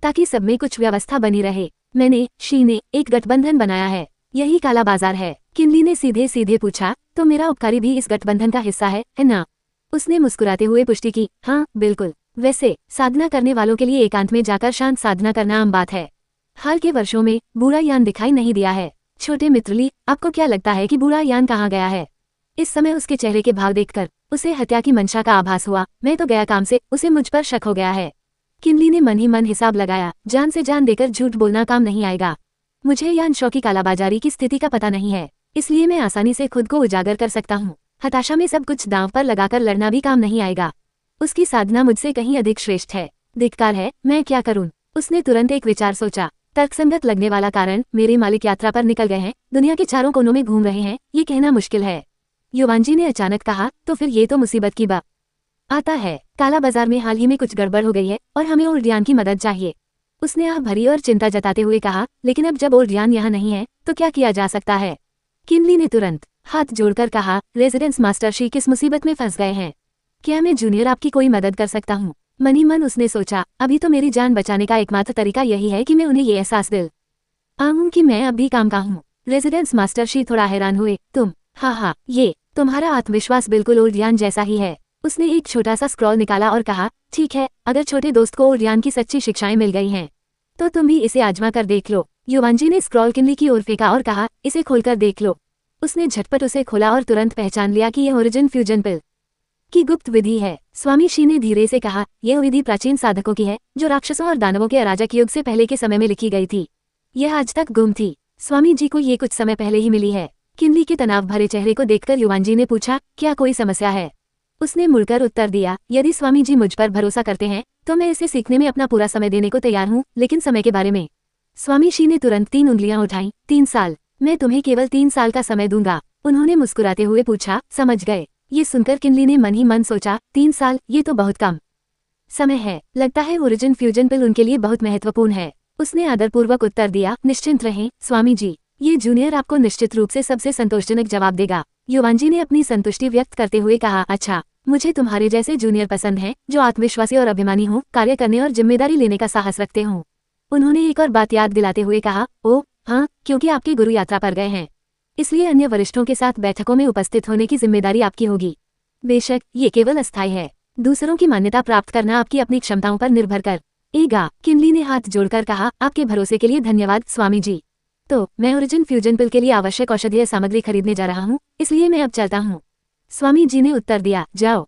ताकि सब में कुछ व्यवस्था बनी रहे, मैंने, शी ने, एक गठबंधन बनाया है। यही काला बाजार है। किनली ने सीधे सीधे पूछा, तो मेरा उपकारी भी इस गठबंधन का हिस्सा है ना? उसने मुस्कुराते हुए पुष्टि की, हाँ बिल्कुल। वैसे साधना करने वालों के लिए एकांत में जाकर शांत साधना करना आम बात है। हाल के वर्षों में बूढ़ा यान दिखाई नहीं दिया है। छोटे मित्रली, आपको क्या लगता है कि बूढ़ा यान कहाँ गया है? इस समय उसके चेहरे के भाव देखकर उसे हत्या की मंशा का आभास हुआ। मैं तो गया काम से, उसे मुझ पर शक हो गया है। किनली ने मन ही मन हिसाब लगाया, जान से जान देकर झूठ बोलना काम नहीं आएगा। मुझे यानशॉ की कालाबाजारी की स्थिति का पता नहीं है, इसलिए मैं आसानी से खुद को उजागर कर सकता हूँ। हताशा में सब कुछ दांव पर लगाकर लड़ना भी काम नहीं आएगा। उसकी साधना मुझसे कहीं अधिक श्रेष्ठ है। धिक्कार है, मैं क्या करूँ? उसने तुरंत एक विचार सोचा। तर्कसंगत लगने वाला कारण, मेरे मालिक यात्रा पर निकल गए हैं, दुनिया के चारों कोनों में घूम रहे हैं, ये कहना मुश्किल है। युवांजी ने अचानक कहा, तो फिर ये तो मुसीबत की बात आता है। काला बाजार में हाल ही में कुछ गड़बड़ हो गई है और हमें ओल्डियान की मदद चाहिए। उसने आह भरी और चिंता जताते हुए कहा, लेकिन अब जब ओल्डियान यहाँ नहीं है तो क्या किया जा सकता है? किनली ने तुरंत हाथ जोड़कर कहा, रेजिडेंस मास्टर शी किस मुसीबत में फंस गए हैं। क्या मैं जूनियर आपकी कोई मदद कर सकता हूँ? मन ही मन उसने सोचा, अभी तो मेरी जान बचाने का एकमात्र तरीका यही है कि मैं उन्हें ये एहसास दिलाऊं कि मैं अब भी काम का हूँ। रेजिडेंस मास्टर शी थोड़ा हैरान हुए, तुम? हाँ, ये तुम्हारा आत्मविश्वास बिल्कुल ओल्डियान जैसा ही है। उसने एक छोटा सा स्क्रॉल निकाला और कहा, ठीक है, अगर छोटे दोस्त को ओल्डियान की सच्ची शिक्षाएं मिल गई हैं तो तुम भी इसे आजमा कर देख लो। युवांजी ने स्क्रॉल किनली की ओर फेंका और कहा, इसे खोलकर देख लो। उसने झटपट उसे खोला और तुरंत पहचान लिया कि यह ओरिजिन फ्यूजन पिल की गुप्त विधि है। स्वामी शी ने धीरे से कहा, यह विधि प्राचीन साधकों की है, जो राक्षसों और दानवों के अराजक युग से पहले के समय में लिखी गई थी। यह आज तक गुम थी। स्वामी जी को ये कुछ समय पहले ही मिली है। किनली के तनाव भरे चेहरे को देखकर युवांजी ने पूछा, क्या कोई समस्या है? उसने मुड़कर उत्तर दिया, यदि स्वामी जी मुझ पर भरोसा करते हैं तो मैं इसे सीखने में अपना पूरा समय देने को तैयार हूँ, लेकिन समय के बारे में? स्वामी शी ने तुरंत 3 उंगलियां उठाईं। 3 साल? मैं तुम्हें केवल 3 साल का समय दूंगा। उन्होंने मुस्कुराते हुए पूछा, समझ गए? ये सुनकर किनली ने मन ही मन सोचा, 3 साल, ये तो बहुत कम समय है। लगता है ओरिजिन फ्यूजन पिल उनके लिए बहुत महत्वपूर्ण है। उसने आदरपूर्वक उत्तर दिया, निश्चिंत रहें स्वामी जी, ये जूनियर आपको निश्चित रूप से सबसे संतोषजनक जवाब देगा। युवांजी ने अपनी संतुष्टि व्यक्त करते हुए कहा, अच्छा, मुझे तुम्हारे जैसे जूनियर पसंद हैं, जो आत्मविश्वासी और अभिमानी हों, कार्य करने और जिम्मेदारी लेने का साहस रखते हों। उन्होंने एक और बात याद दिलाते हुए कहा, ओह हाँ, क्योंकि आपके गुरु यात्रा पर गए हैं, इसलिए अन्य वरिष्ठों के साथ बैठकों में उपस्थित होने की जिम्मेदारी आपकी होगी। बेशक ये केवल अस्थायी है, दूसरों की मान्यता प्राप्त करना आपकी अपनी क्षमताओं पर निर्भर करेगा। किनली ने हाथ जोड़कर कहा, आपके भरोसे के लिए धन्यवाद स्वामी जी। तो मैं ओरिजिन फ्यूजन पिल के लिए आवश्यक औषधीय सामग्री खरीदने जा रहा हूँ, इसलिए मैं अब चलता हूँ। स्वामी जी ने उत्तर दिया, जाओ।